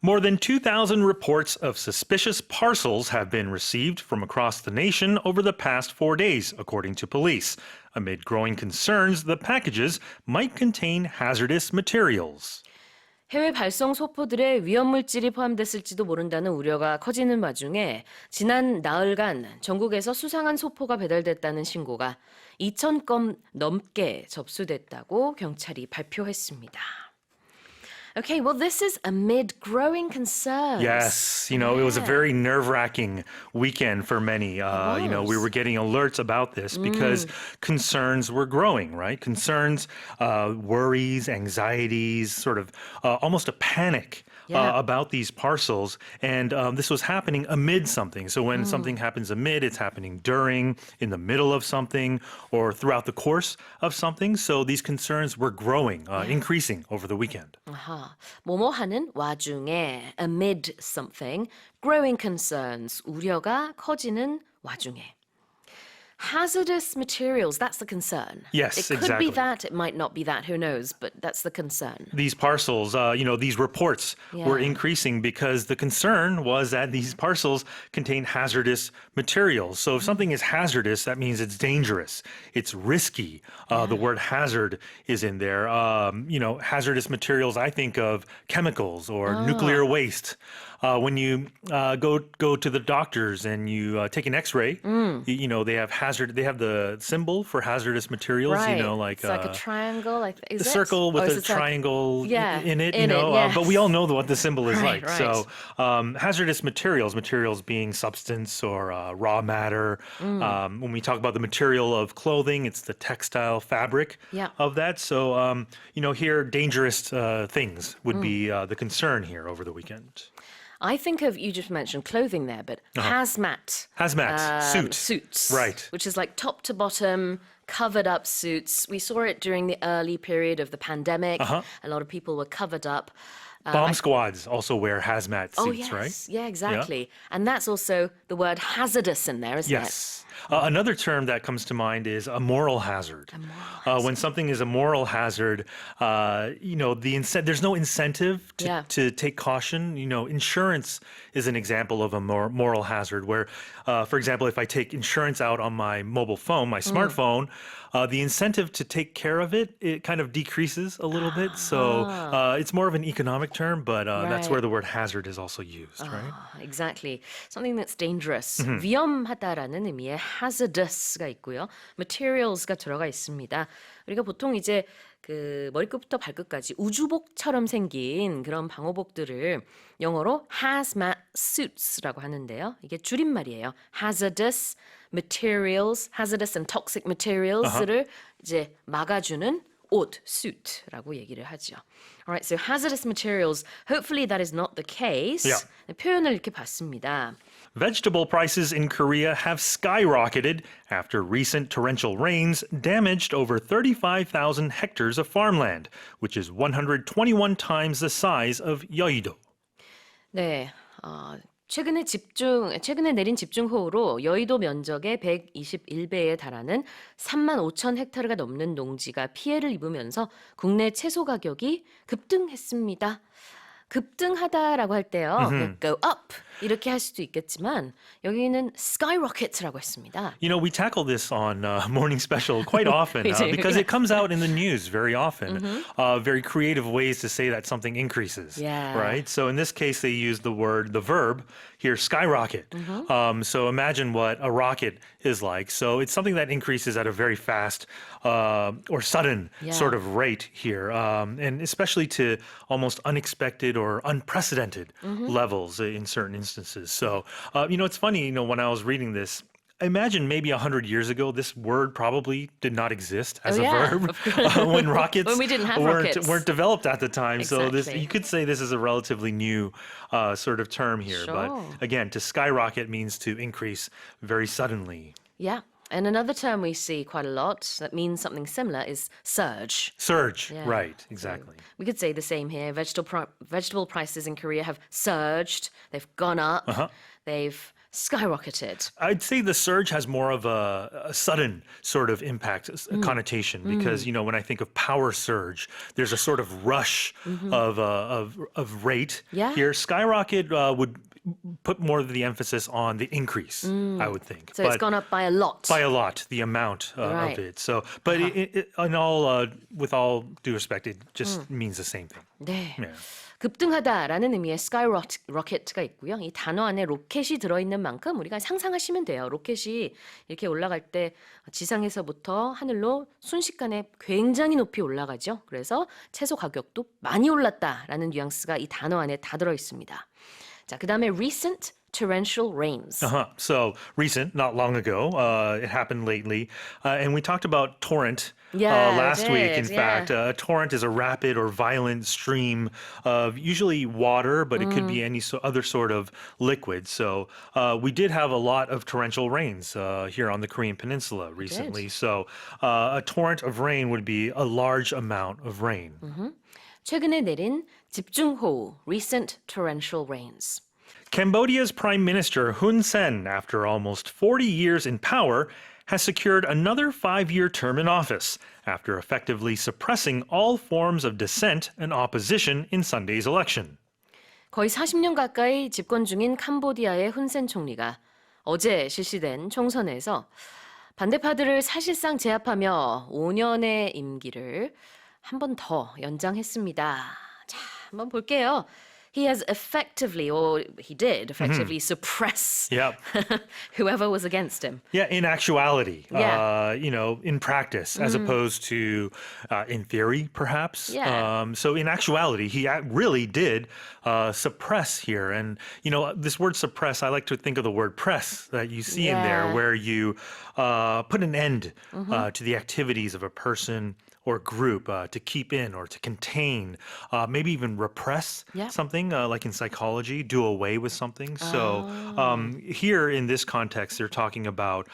More than 2,000 reports of suspicious parcels have been received from across the nation over the past 4 days, according to police. Amid growing concerns, the packages might contain hazardous materials. 해외 발송 소포들에 위험물질이 포함됐을지도 모른다는 우려가 커지는 와중에 지난 나흘간 전국에서 수상한 소포가 배달됐다는 신고가 2,000건 넘게 접수됐다고 경찰이 발표했습니다. Okay, well, this is amid growing concerns. Yes, it was a very nerve-wracking weekend for many. We were getting alerts about this because concerns were growing, right? Concerns, worries, anxieties, sort of almost a panic about these parcels. And this was happening amid something. So when something happens amid, it's happening during, in the middle of something, or throughout the course of something. So these concerns were growing, increasing over the weekend. 뭐뭐 하는 와중에 amid something, growing concerns, 우려가 커지는 와중에. Hazardous materials, that's the concern. Yes, it could exactly. be that, it might not be that, who knows, but that's the concern. These parcels, these reports were increasing because the concern was that these parcels contain hazardous materials. So if something is hazardous, that means it's dangerous, it's risky. The word hazard is in there. Hazardous materials, I think of chemicals or nuclear waste. When you go to the doctors and you take an X-ray, they have the symbol for hazardous materials. Right. Like it's like a triangle, is the it? circle with Or is a it like- triangle in it. yes. But we all know what the symbol is Right, like. right. So hazardous materials being substance or raw matter. When we talk about the material of clothing, it's the textile fabric of that. So here dangerous things would be the concern here over the weekend. I think of, you just mentioned clothing there, but hazmat. Suits. Right. Which is like top to bottom, covered up suits. We saw it during the early period of the pandemic. A lot of people were covered up. Bomb squads also wear hazmat suits, right? Yeah, exactly. And that's also the word hazardous in there, isn't it? Yes. Another term that comes to mind is a moral hazard. When something is a moral hazard, there's no incentive to take caution. Insurance is an example of a moral hazard where, for example, if I take insurance out on my mobile phone, my smartphone, the incentive to take care of it kind of decreases a little bit. So it's more of an economic term, but that's where the word hazard is also used, right? Exactly. Something that's dangerous. 위험하다라는 의미의 hazardous가 있고요. materials가 들어가 있습니다. 우리가 보통 이제 그 머리끝부터 발끝까지 우주복처럼 생긴 그런 방호복들을 영어로 hazmat suits라고 하는데요. 이게 줄임말이에요. hazardous materials, hazardous and toxic materials를 이제 막아주는 옷, suit라고 얘기를 하죠. Alright, so hazardous materials, hopefully that is not the case. 표현을 이렇게 봤습니다. Vegetable prices in Korea have skyrocketed after recent torrential rains damaged over 35,000 hectares of farmland, which is 121 times the size of 여의도. 네, 최근에 내린 집중호우로 여의도 면적의 121배에 달하는 35,000 헥타르가 넘는 농지가 피해를 입으면서 국내 채소 가격이 급등했습니다. 급등하다라고 할 때요, go up 이렇게 할 수도 있겠지만 여기는 skyrocket라고 했습니다. We tackle this on Morning Special quite often because it comes out in the news very often. Very creative ways to say that something increases, right? So in this case, they use the verb here, skyrocket. So imagine what a rocket is like. So it's something that increases at a very fast or sudden sort of rate here, and especially to almost unexpected or unprecedented levels in certain instances. So, it's funny, when I was reading this, imagine maybe 100 years ago, this word probably did not exist as a verb when rockets when we didn't have rockets. weren't developed at the time. Exactly. So you could say this is a relatively new sort of term here. Sure. But again, to skyrocket means to increase very suddenly. Yeah. And another term we see quite a lot that means something similar is surge. Surge, right, exactly. So we could say the same here. Vegetable prices in Korea have surged. They've gone up. They've skyrocketed. I'd say the surge has more of a sudden sort of impact connotation because, you know, when I think of power surge, there's a sort of rush of rate. Yeah. Here, skyrocket would put more of the emphasis on the increase, I would think. So it's gone up by a lot. By a lot, the amount Right. of it. So, but in all, with all due respect, it just means the same thing. 네. Yeah. 급등하다라는 의미의 skyrocket가 있고요. 이 단어 안에 로켓이 들어있는 만큼 우리가 상상하시면 돼요. 로켓이 이렇게 올라갈 때 지상에서부터 하늘로 순식간에 굉장히 높이 올라가죠. 그래서 채소 가격도 많이 올랐다라는 뉘앙스가 이 단어 안에 다 들어있습니다. 자, 그 다음에 recent torrential rains. So recent, not long ago, it happened lately. And we talked about torrent last week. In fact, a torrent is a rapid or violent stream of usually water, but it could be any other sort of liquid. So we did have a lot of torrential rains here on the Korean Peninsula recently. So a torrent of rain would be a large amount of rain. 최근에 내린 집중호우, recent torrential rains. Cambodia's Prime Minister Hun Sen, after almost 40 years in power, has secured another 5-year term in office after effectively suppressing all forms of dissent and opposition in Sunday's election. 거의 40년 가까이 집권 중인 캄보디아의 훈센 총리가 어제 실시된 총선에서 반대파들을 사실상 제압하며 5년의 임기를 한 번 더 연장했습니다. 자, 한번 볼게요. He has effectively, or he did effectively suppress whoever was against him. Yeah, in actuality, you know, in practice, as opposed to in theory, perhaps. Yeah. So in actuality, he really did suppress here. And, you know, this word suppress, I like to think of the word press that you see in there, where you put an end to the activities of a person or group to keep in or to contain, maybe even repress something, like in psychology, do away with something. So here in this context, they're talking about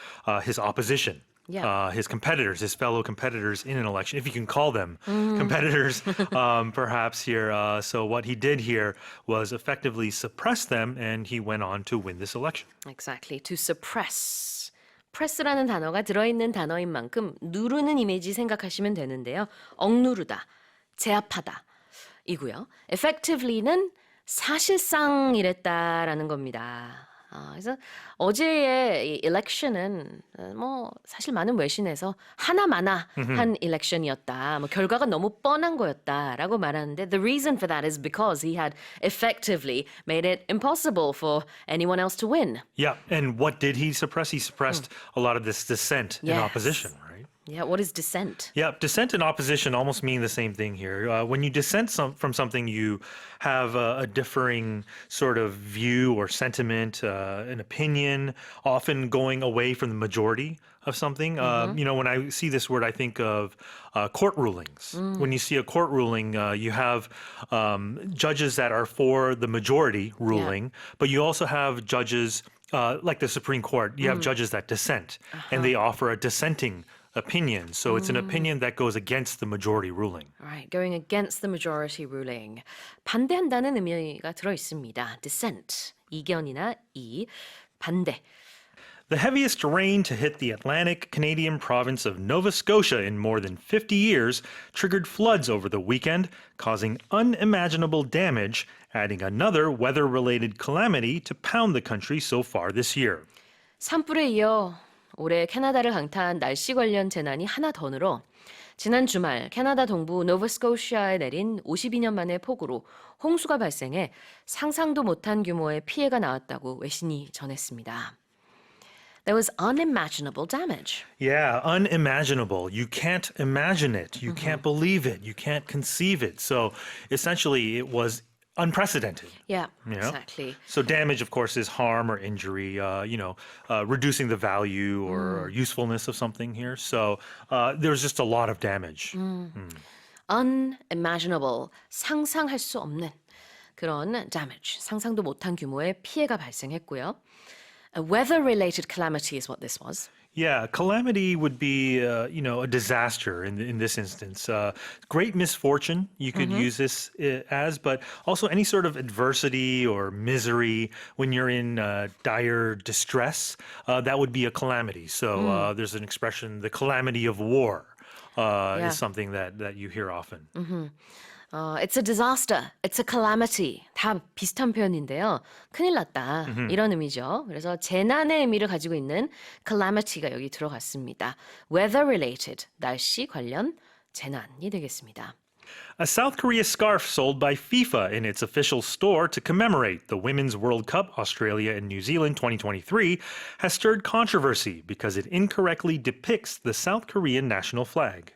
his opposition. His competitors, his fellow competitors in an election, if you can call them competitors, perhaps here. So what he did here was effectively suppress them, and he went on to win this election. Exactly, to suppress. press라는 단어가 들어있는 단어인 만큼 누르는 이미지 생각하시면 되는데요. 억누르다, 제압하다 이고요. effectively는 사실상 이랬다라는 겁니다. 그래서 어제의 이 election은 뭐 사실 많은 외신에서 하나마나 한 election이었다. 뭐 결과가 너무 뻔한 거였다라고 말하는데 the reason for that is because he had effectively made it impossible for anyone else to win. Yeah, and what did he suppress? He suppressed a lot of this dissent and opposition, right? Yeah, what is dissent? Yeah, dissent and opposition almost mean the same thing here. When you dissent from something, you have a differing sort of view or sentiment, an opinion, often going away from the majority of something. You know, when I see this word, I think of court rulings. When you see a court ruling, you have judges that are for the majority ruling, but you also have judges like the Supreme Court. You have judges that dissent, and they offer a dissenting opinion. So it's an opinion that goes against the majority ruling. Right, going against the majority ruling. 반대한다는 의미가 들어 있습니다. dissent, 이견이나 반대. The heaviest rain to hit the Atlantic Canadian province of Nova Scotia in more than 50 years triggered floods over the weekend, causing unimaginable damage, adding another weather-related calamity to pound the country so far this year. 산불에 이어 올해 캐나다를 강타한 날씨 관련 재난이 하나 더 늘어 지난 주말 캐나다 동부 노바스코시아에 내린 52년 만의 폭우로 홍수가 발생해 상상도 못한 규모의 피해가 나왔다고 외신이 전했습니다. There was unimaginable damage. Yeah, unimaginable. You can't imagine it. You can't believe it. You can't conceive it. So essentially it was unprecedented. Yeah, exactly. So damage, of course, is harm or injury, reducing the value or usefulness of something here. So there's just a lot of damage. Unimaginable, 상상할 수 없는 그런 damage, 상상도 못한 규모의 피해가 발생했고요. A weather-related calamity is what this was. Yeah, calamity would be, a disaster in this instance. Great misfortune, you could use this as, but also any sort of adversity or misery when you're in dire distress, that would be a calamity. So there's an expression, the calamity of war, is something that you hear often. It's a disaster, it's a calamity. 다 비슷한 표현인데요. 큰일 났다. 이런 의미죠. 그래서 재난의 의미를 가지고 있는 calamity가 여기 들어갔습니다. Weather related, 날씨 관련 재난이 되겠습니다. A South Korea scarf sold by FIFA in its official store to commemorate the Women's World Cup Australia and New Zealand 2023 has stirred controversy because it incorrectly depicts the South Korean national flag.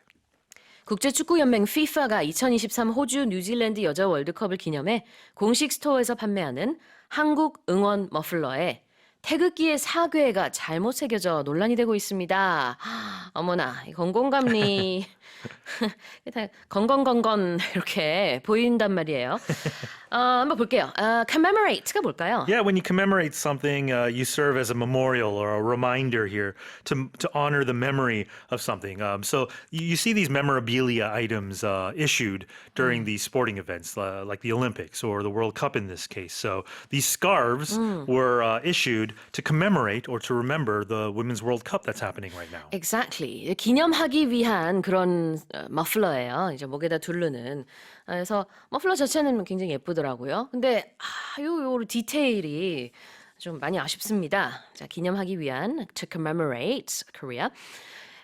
국제축구연맹 FIFA가 2023 호주 뉴질랜드 여자 월드컵을 기념해 공식 스토어에서 판매하는 한국 응원 머플러에 태극기의 사괴가 잘못 새겨져 논란이 되고 있습니다. 어머나, 건공감리 건건건건 이렇게 보인단 말이에요. 한번 볼게요. Commemorate가 뭘까요? Yeah, when you commemorate something, you serve as a memorial or a reminder here to honor the memory of something. So you see these memorabilia items issued during these sporting events, like the Olympics or the World Cup in this case. So these scarves were issued to commemorate or to remember the Women's World Cup that's happening right now. Exactly. 기념하기 위한 그런 머플러예요. 이제 목에다 두르는. 그래서 머플러 자체는 굉장히 예쁘더라고요. 근데 요 디테일이 좀 많이 아쉽습니다. 자, 기념하기 위한 to commemorate Korea.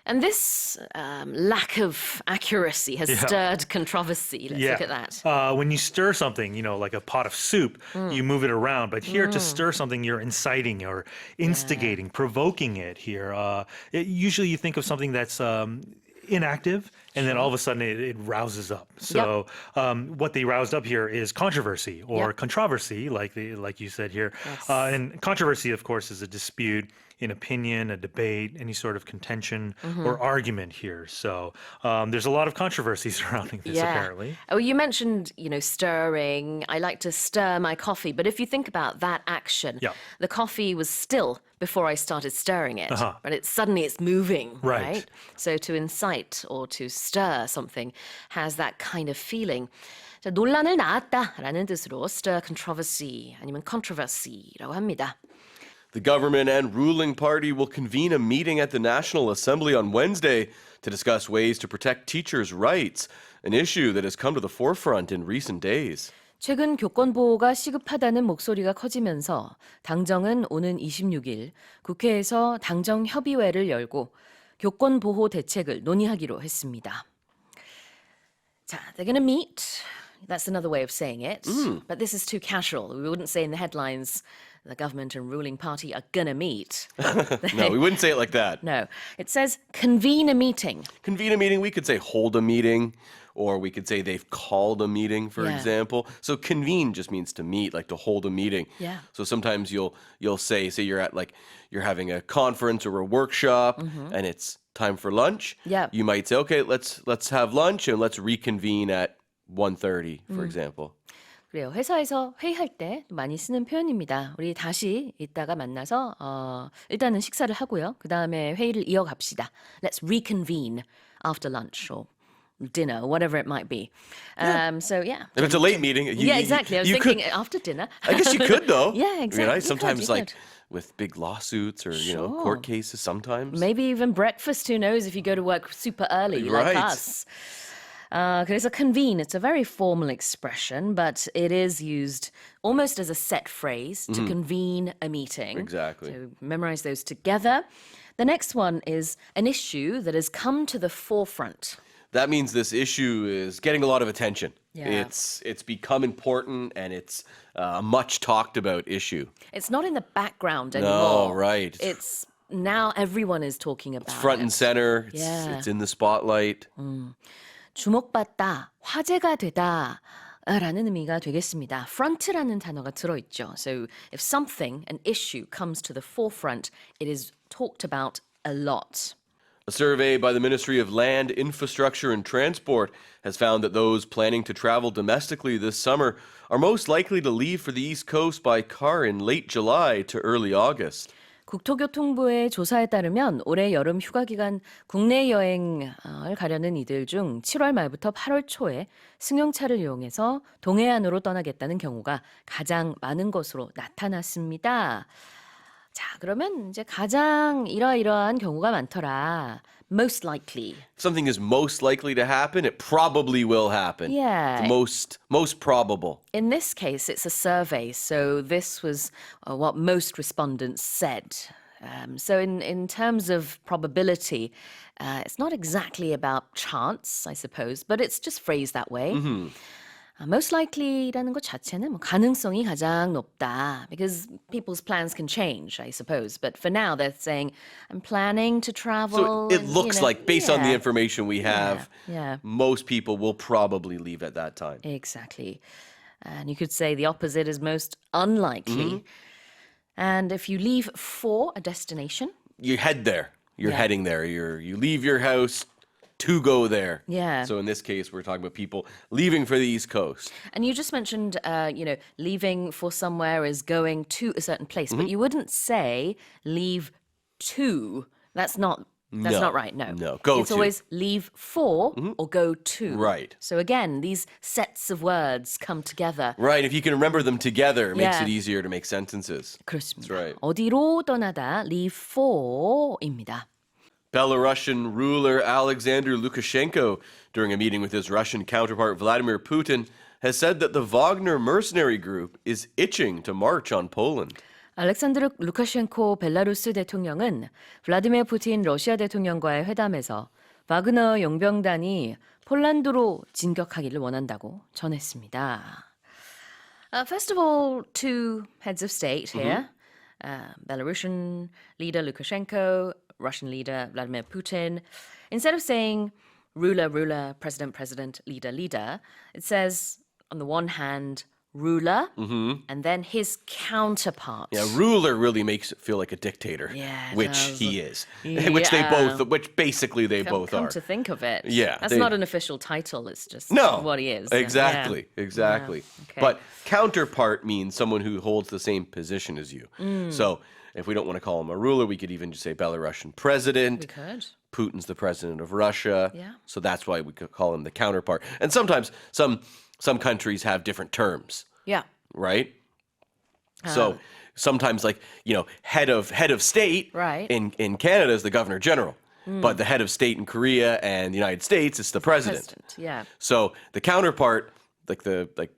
And this lack of accuracy has stirred controversy. Let's look at that. When you stir something, like a pot of soup, you move it around. But here to stir something, you're inciting or instigating, provoking it here. Usually you think of something that's inactive, and then all of a sudden it rouses up. So what they roused up here is controversy or controversy, like you said here. Yes. And controversy, of course, is a dispute in opinion, a debate, any sort of contention or argument here. So there's a lot of controversy surrounding this, apparently. Oh, you mentioned, stirring. I like to stir my coffee. But if you think about that action, the coffee was still before I started stirring it. But suddenly it's moving, right? So to incite or to stir something has that kind of feeling. 자, 논란을 낳았다라는 뜻으로 stir controversy 아니면 controversy라고 합니다. The government and ruling party will convene a meeting at the National Assembly on Wednesday to discuss ways to protect teachers' rights, an issue that has come to the forefront in recent days. 최근 교권 보호가 시급하다는 목소리가 커지면서 당정은 오는 26일 국회에서 당정 협의회를 열고 교권 보호 대책을 논의하기로 했습니다. 자, they're going to meet. That's another way of saying it. But this is too casual. We wouldn't say in the headlines the government and ruling party are gonna meet. No, we wouldn't say it like that. No. It says convene a meeting. Convene a meeting, we could say hold a meeting, or we could say they've called a meeting, for example. So convene just means to meet, like to hold a meeting. Yeah. So sometimes you'll say you're at you're having a conference or a workshop and it's time for lunch. Yeah. You might say, okay, let's have lunch and let's reconvene at 1:30, for example. 그래요. 회사에서 회의할 때 많이 쓰는 표현입니다. 우리 다시 이따가 만나서 일단은 식사를 하고요. 그 다음에 회의를 이어갑시다. Let's reconvene after lunch or dinner, whatever it might be. So yeah. If it's a late meeting, exactly. I was thinking after dinner. I guess you could though. Yeah, exactly. Sometimes you could. with big lawsuits or court cases, sometimes. Maybe even breakfast. Who knows? If you go to work super early, like us. 그래서 convene, it's a very formal expression, but it is used almost as a set phrase to convene a meeting. Exactly. So memorize those together. The next one is an issue that has come to the forefront. That means this issue is getting a lot of attention. Yeah. It's become important and it's a much talked about issue. It's not in the background anymore. No, right. It's now everyone is talking about It's front and center. It's in the spotlight. 주목받다, 화제가 되다 라는 의미가 되겠습니다. front라는 단어가 들어있죠. So if something, an issue, comes to the forefront, it is talked about a lot. A survey by the Ministry of Land, Infrastructure and Transport has found that those planning to travel domestically this summer are most likely to leave for the East Coast by car in late July to early August. 국토교통부의 조사에 따르면 올해 여름 휴가 기간 국내 여행을 가려는 이들 중 7월 말부터 8월 초에 승용차를 이용해서 동해안으로 떠나겠다는 경우가 가장 많은 것으로 나타났습니다. 자, 그러면 이제 가장 이러이러한 경우가 많더라. Most likely. If something is most likely to happen, it probably will happen. Yeah. The most probable. In this case, it's a survey, so this was what most respondents said. So in terms of probability, it's not exactly about chance, I suppose, but it's just phrased that way. Most likely라는 것 자체는 뭐 가능성이 가장 높다 because people's plans can change, I suppose. But for now, they're saying, I'm planning to travel. So it looks like, based on the information we have, yeah. most people will probably leave at that time. Exactly. And you could say the opposite is most unlikely. And if you leave for a destination, You head there. You're heading there. You leave your house to go there. Yeah. So in this case, we're talking about people leaving for the East Coast. and you just mentioned, leaving for somewhere is going to a certain place, but you wouldn't say leave to. That's not right. No. Go It's to. always leave for or go to. Right. So again, these sets of words come together. Right. If you can remember them together, it makes Yeah. it easier to make sentences. 그렇습니다. That's right. 어디로 떠나다 leave for입니다. Belarusian ruler Alexander Lukashenko, during a meeting with his Russian counterpart Vladimir Putin, has said that the Wagner mercenary group is itching to march on Poland. 알렉산드르 루카셴코 벨라루스 대통령은 블라디미르 푸틴 러시아 대통령과의 회담에서 바그너 용병단이 폴란드로 진격하기를 원한다고 전했습니다. First of all, two heads of state here. Belarusian leader Lukashenko, Russian leader Vladimir Putin. Instead of saying ruler, ruler, president, president, leader, leader, it says on the one hand, ruler, and then his counterpart. Yeah, ruler really makes it feel like a dictator, Yeah, it which does. he is, Yeah. which basically they both Come are. to think of it. Yeah, That's they- not an official title. It's just No, what he is. Exactly, Yeah. exactly. Okay. But counterpart means someone who holds the same position as you. So if we don't want to call him a ruler, we could even just say Belarusian president. We could. Putin's the president of Russia. Yeah. So that's why we could call him the counterpart. And sometimes some countries have different terms, Yeah. right? So sometimes, like, head of state Right. in Canada is the governor general, but the head of state in Korea and the United States is the president. Yeah. So the counterpart, like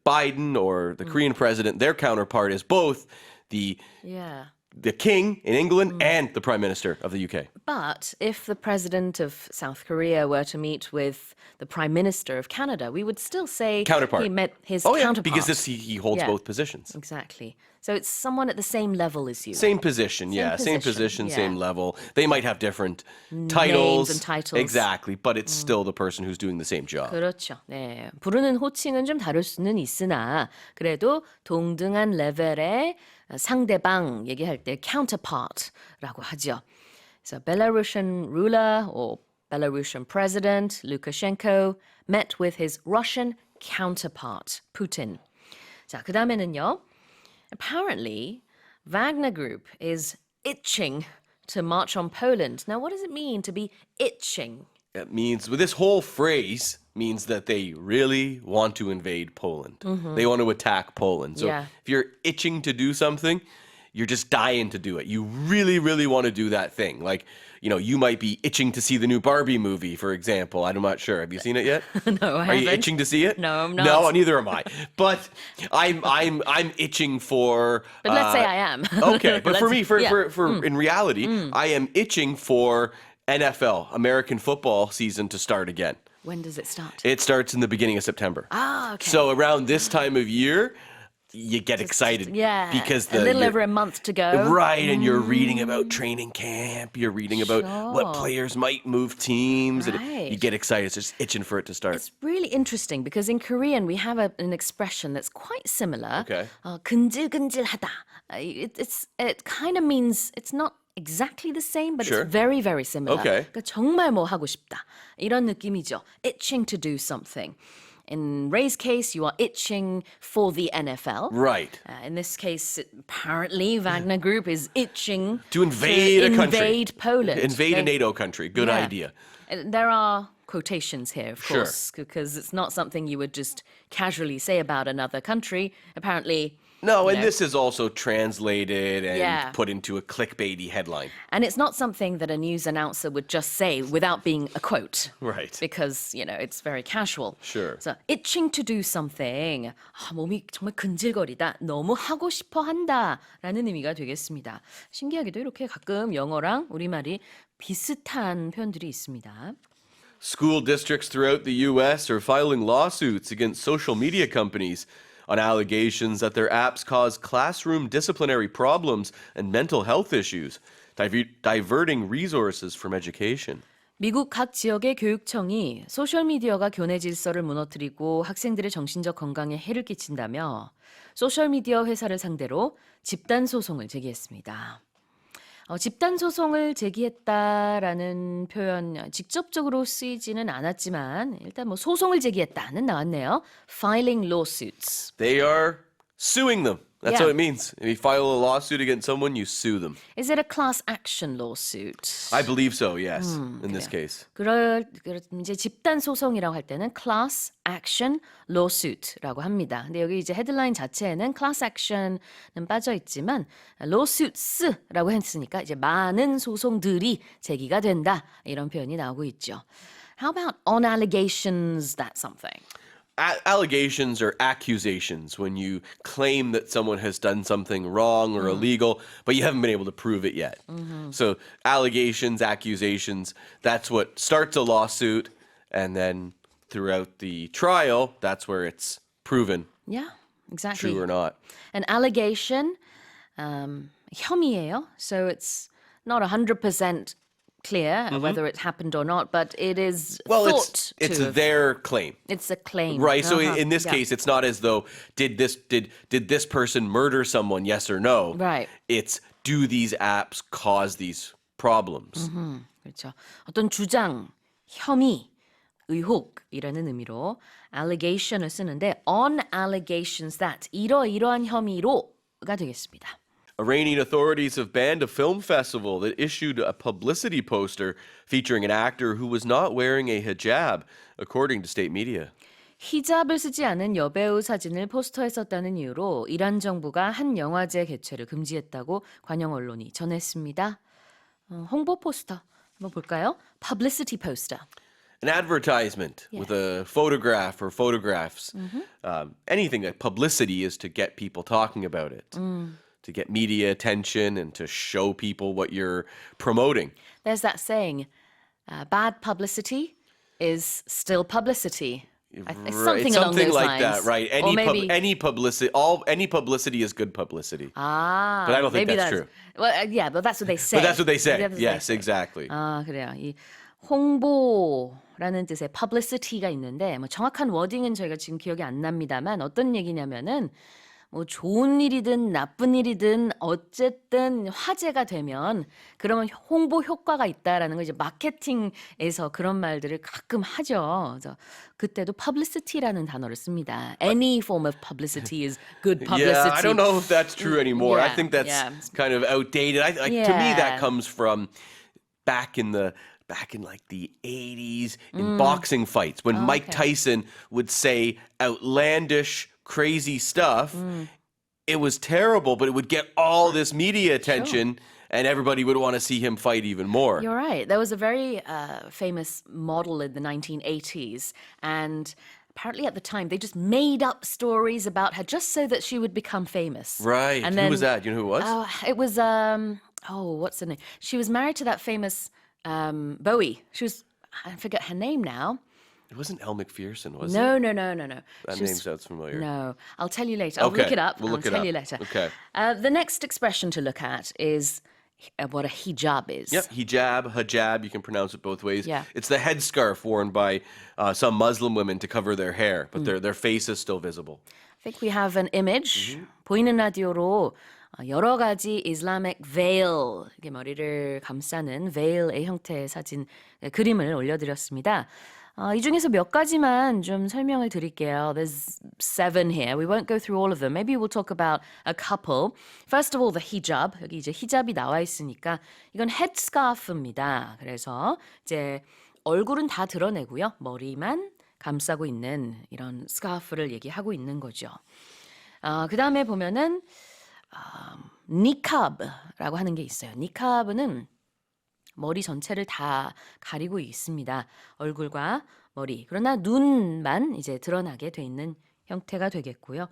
Biden or the Korean president, their counterpart is both the Yeah. king in England and the prime minister of the UK. But if the president of South Korea were to meet with the prime minister of Canada, we would still say Counterpart. he met his Oh yeah, counterpart. because he holds Yeah. both positions. Exactly. So it's someone at the same level as you. Same position, same position, yeah. same level. They might have different titles. and titles. Exactly, but it's still the person who's doing the same job. 그렇죠. 네. 부르는 호칭은 좀 다를 수는 있으나 그래도 동등한 레벨의 상대방 얘기할 때 counterpart라고 하죠. So Belarusian ruler or Belarusian president Lukashenko met with his Russian counterpart Putin. 자, 그다음에는요. Apparently, Wagner Group is itching to march on Poland. Now, what does it mean to be itching? It means, with this whole phrase means that they really want to invade Poland. They want to attack Poland. So Yeah. if you're itching to do something, you're just dying to do it. You really, really want to do that thing. Like, you might be itching to see the new Barbie movie, for example. I'm not sure. Have you seen it yet? No, I Are you haven't. itching to see it? No, I'm not. No, neither am I. But I'm itching for. But let's say I am. Okay, but for me, in reality, I am itching for NFL, American football season to start again. When does it start? It starts in the beginning of September. Ah, okay. So around this time of year, you get excited. Yeah. Because a little you're- over a month to go. Right, and you're reading about training camp. You're reading about what players might move teams. And you Right. get excited. It's just itching for it to start. It's really interesting because in Korean we have an expression that's quite similar. Okay. 근질근질하다. It kind of means it's not exactly the same, but Sure. it's very, very similar. Okay. 그러니까 정말 뭐 하고 싶다 이런 느낌이죠. Itching to do something. In Ray's case, you are itching for the NFL. Right. In this case, apparently, Wagner Group is itching To invade a country. invade Poland. Invade a NATO country. Good idea. And there are quotations here, of Sure. course, because it's not something you would just casually say about another country. Apparently, No, and know. this is also translated and Yeah. put into a clickbaity headline. and it's not something that a news announcer would just say without being a quote. Right. Because, it's very casual. Sure. So, itching to do something. 몸이 정말 근질거리다. 너무 하고 싶어 한다. 라는 의미가 되겠습니다. 신기하게도 이렇게 가끔 영어랑 우리말이 비슷한 표현들이 있습니다. School districts throughout the U.S. are filing lawsuits against social media companies on allegations that their apps cause classroom disciplinary problems and mental health issues, diverting resources from education. 미국 각 지역의 교육청이 소셜미디어가 교내 질서를 무너뜨리고 학생들의 정신적 건강에 해를 끼친다며 소셜미디어 회사를 상대로 집단 소송을 제기했습니다. 집단 소송을 제기했다라는 표현 직접적으로 쓰이지는 않았지만 일단 소송을 제기했다는 나왔네요. Filing lawsuits. They are suing them. That's Yeah. what it means. If you file a lawsuit against someone, you sue them. Is it a class action lawsuit? I believe so, yes, in this 그래요. case. 이제 집단 소송이라고 할 때는 class action lawsuit라고 합니다. 근데 여기 이제 헤드라인 자체에는 class action은 빠져 있지만 lawsuits라고 했으니까 이제 많은 소송들이 제기가 된다 이런 표현이 나오고 있죠. How about on allegations that something? Allegations or accusations when you claim that someone has done something wrong or illegal, but you haven't been able to prove it yet. So allegations, accusations, that's what starts a lawsuit, and then throughout the trial, that's where it's proven Yeah, exactly. true or not. An allegation, 혐의예요. So it's not 100% clear whether it happened or not, but it is thought it's to have. their claim. It's a claim. Right. So Uh-huh. in this Yeah. case, it's not as though did this person murder someone? Yes or no. Right. It's do these apps cause these problems? 그렇죠. 어떤 주장, 혐의, 의혹이라는 의미로 allegation을 쓰는데 on allegations that 이러이러한 혐의로가 되겠습니다. Iranian authorities have banned a film festival that issued a publicity poster featuring an actor who was not wearing a hijab, according to state media. 히잡을 쓰지 않은 여배우 사진을 포스터에 썼다는 이유로 이란 정부가 한 영화제 개최를 금지했다고 관영 언론이 전했습니다. 홍보 포스터 한번 볼까요? Publicity poster. An advertisement with a photograph or photographs. Anything that publicity is to get people talking about it, to get media attention and to show people what you're promoting. There's that saying, bad publicity is still publicity. Something along Something those like lines. that, right? Or maybe, Any publicity is good publicity. But I don't think maybe that's true. Well, yeah, but that's what they say. But that's what they say. That's what they Yes, say. exactly. 그래요. 이 홍보라는 뜻의 publicity가 있는데 정확한 워딩은 저희가 지금 기억이 안 납니다만 어떤 얘기냐면은 좋은 일이든 나쁜 일이든 어쨌든 화제가 되면 그러면 홍보 효과가 있다라는 거 이제 마케팅에서 그런 말들을 가끔 하죠. 그래서 그때도 publicity라는 단어를 씁니다. Any form of publicity is good publicity. Yeah, I don't know if that's true anymore. I Yeah, think that's yeah. kind of outdated. To me, that Yeah. comes from back in like the 80s in boxing fights when Mike Tyson would say outlandish, crazy stuff. It was terrible, but it would get all this media attention and everybody would want to see him fight even more. You're right. There was a very famous model in the 1980s, and apparently at the time they just made up stories about her just so that she would become famous. Right. And Who was that? Do you know who it was? It was what's her name? She was married to that famous Bowie. I forget her name now. It wasn't Elle McPherson, was it? No. That She name was- sounds familiar. No, I'll tell you later. I'll Okay, look it up. we'll look I'll it tell up. you later. Okay. The next expression to look at is what a hijab is. Yep, hijab, you can pronounce it both ways. Yeah. It's the headscarf worn by some Muslim women to cover their hair, but their face is still visible. I think we have an image. 보이는 라디오로 여러 가지 Islamic veil, 이게 머리를 감싸는 veil의 형태의 사진, 그림을 올려드렸습니다. 이 중에서 몇 가지만 좀 설명을 드릴게요. There's 7 here. We won't go through all of them. Maybe we'll talk about a couple. First of all, the hijab. 여기 이제 히잡이 나와 있으니까 이건 headscarf입니다. 그래서 이제 얼굴은 다 드러내고요. 머리만 감싸고 있는 이런 스카프를 얘기하고 있는 거죠. 그 다음에 보면은 니캅라고 하는 게 있어요. 니캅은 머리 전체를 다 가리고 있습니다. 얼굴과 머리. 그러나 눈만 이제 드러나게 돼 있는 형태가 되겠고요.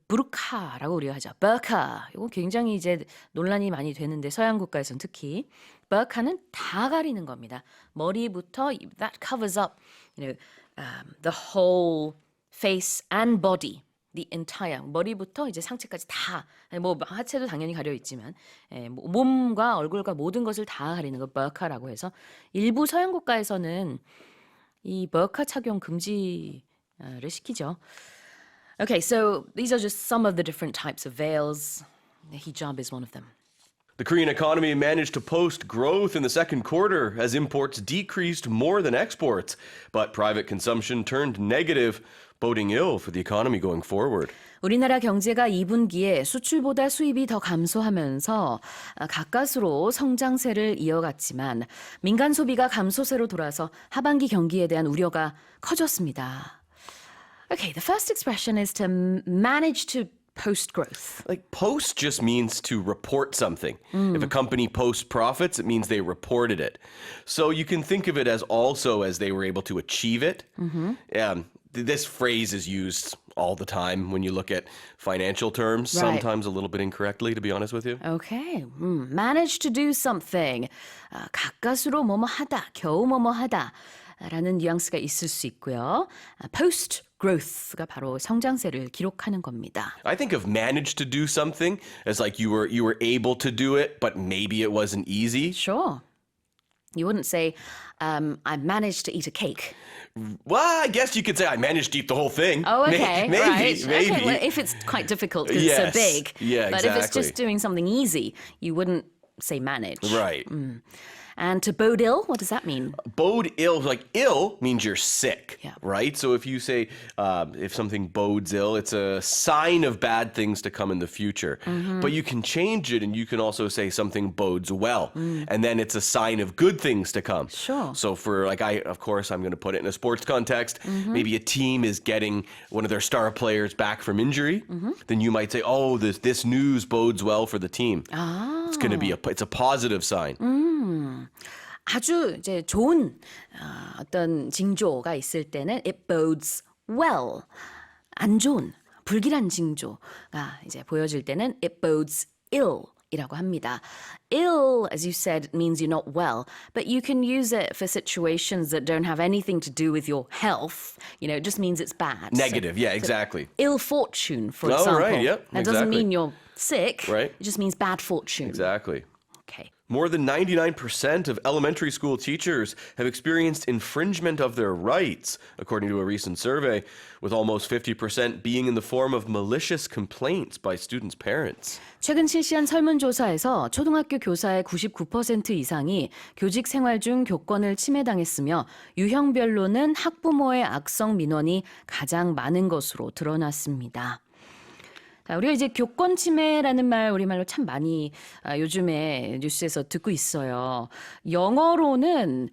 부르카라고 우리가 하죠. 버카. 이거 굉장히 이제 논란이 많이 되는데 서양 국가에서는 특히 버카는 다 가리는 겁니다. 머리부터 that covers up, the whole face and body. The entire 머리부터 이제 상체까지 다 뭐 하체도 당연히 가려 있지만 몸과 얼굴과 모든 것을 다 가리는 거 버카라고 해서 일부 서양 국가에서는 이 버카 착용 금지를 시키죠. Okay, so these are just some of the different types of veils. The hijab is one of them. The Korean economy managed to post growth in the second quarter as imports decreased more than exports, but private consumption turned negative, boding ill for the economy going forward. 우리나라 경제가 2분기에 수출보다 수입이 더 감소하면서 가까스로 성장세를 이어갔지만 민간 소비가 감소세로 돌아서 하반기 경기에 대한 우려가 커졌습니다. Okay, the first expression is to manage to post growth. Like post just means to report something. If a company posts profits, it means they reported it. So you can think of it as also as they were able to achieve it. This phrase is used all the time when you look at financial terms, Right. sometimes a little bit incorrectly, to be honest with you. Okay, manage to do something. 가까스로 뭐뭐 하다, 겨우 뭐뭐 하다. 라는 뉘앙스가 있을 수 있고요. post growth가 바로 성장세를 기록하는 겁니다. I think of managed to do something as like you were able to do it, but maybe it wasn't easy. Sure. You wouldn't say, I managed to eat a cake. Well, I guess you could say I managed to eat the whole thing. Oh, okay. Maybe, right. maybe. Okay, well, if it's quite difficult because it's Yes. so big. Yeah, But if it's exactly. just doing something easy, you wouldn't say manage. Right. And to bode ill, what does that mean? Bode ill, like ill means you're sick, Yeah. right? So if you say, if something bodes ill, it's a sign of bad things to come in the future. But you can change it and you can also say something bodes well. And then it's a sign of good things to come. Sure. So for like, of course, I'm going to put it in a sports context. Maybe a team is getting one of their star players back from injury. Then you might say, oh, this news bodes well for the team. It's going to be it's a positive sign. 아주 이제 좋은 어떤 징조가 있을 때는 it bodes well. 안 좋은 불길한 징조가 이제 보여질 때는 it bodes ill. 이라고 합니다. Ill, as you said, means you're not well, but you can use it for situations that don't have anything to do with your health. It just means it's bad. Negative, yeah, exactly. Ill fortune, for Oh, example. right, yep, That doesn't exactly. mean you're sick. Right. It just means bad fortune. Exactly. Okay. More than 99% of elementary school teachers have experienced infringement of their rights, according to a recent survey, with almost 50% being in the form of malicious complaints by students' parents. 최근 실시한 설문조사에서 초등학교 교사의 99% 이상이 교직 생활 중 교권을 침해당했으며 유형별로는 학부모의 악성 민원이 가장 많은 것으로 드러났습니다. 자, 우리가 이제 교권 침해라는 말 우리말로 참 많이 요즘에 뉴스에서 듣고 있어요. 영어로는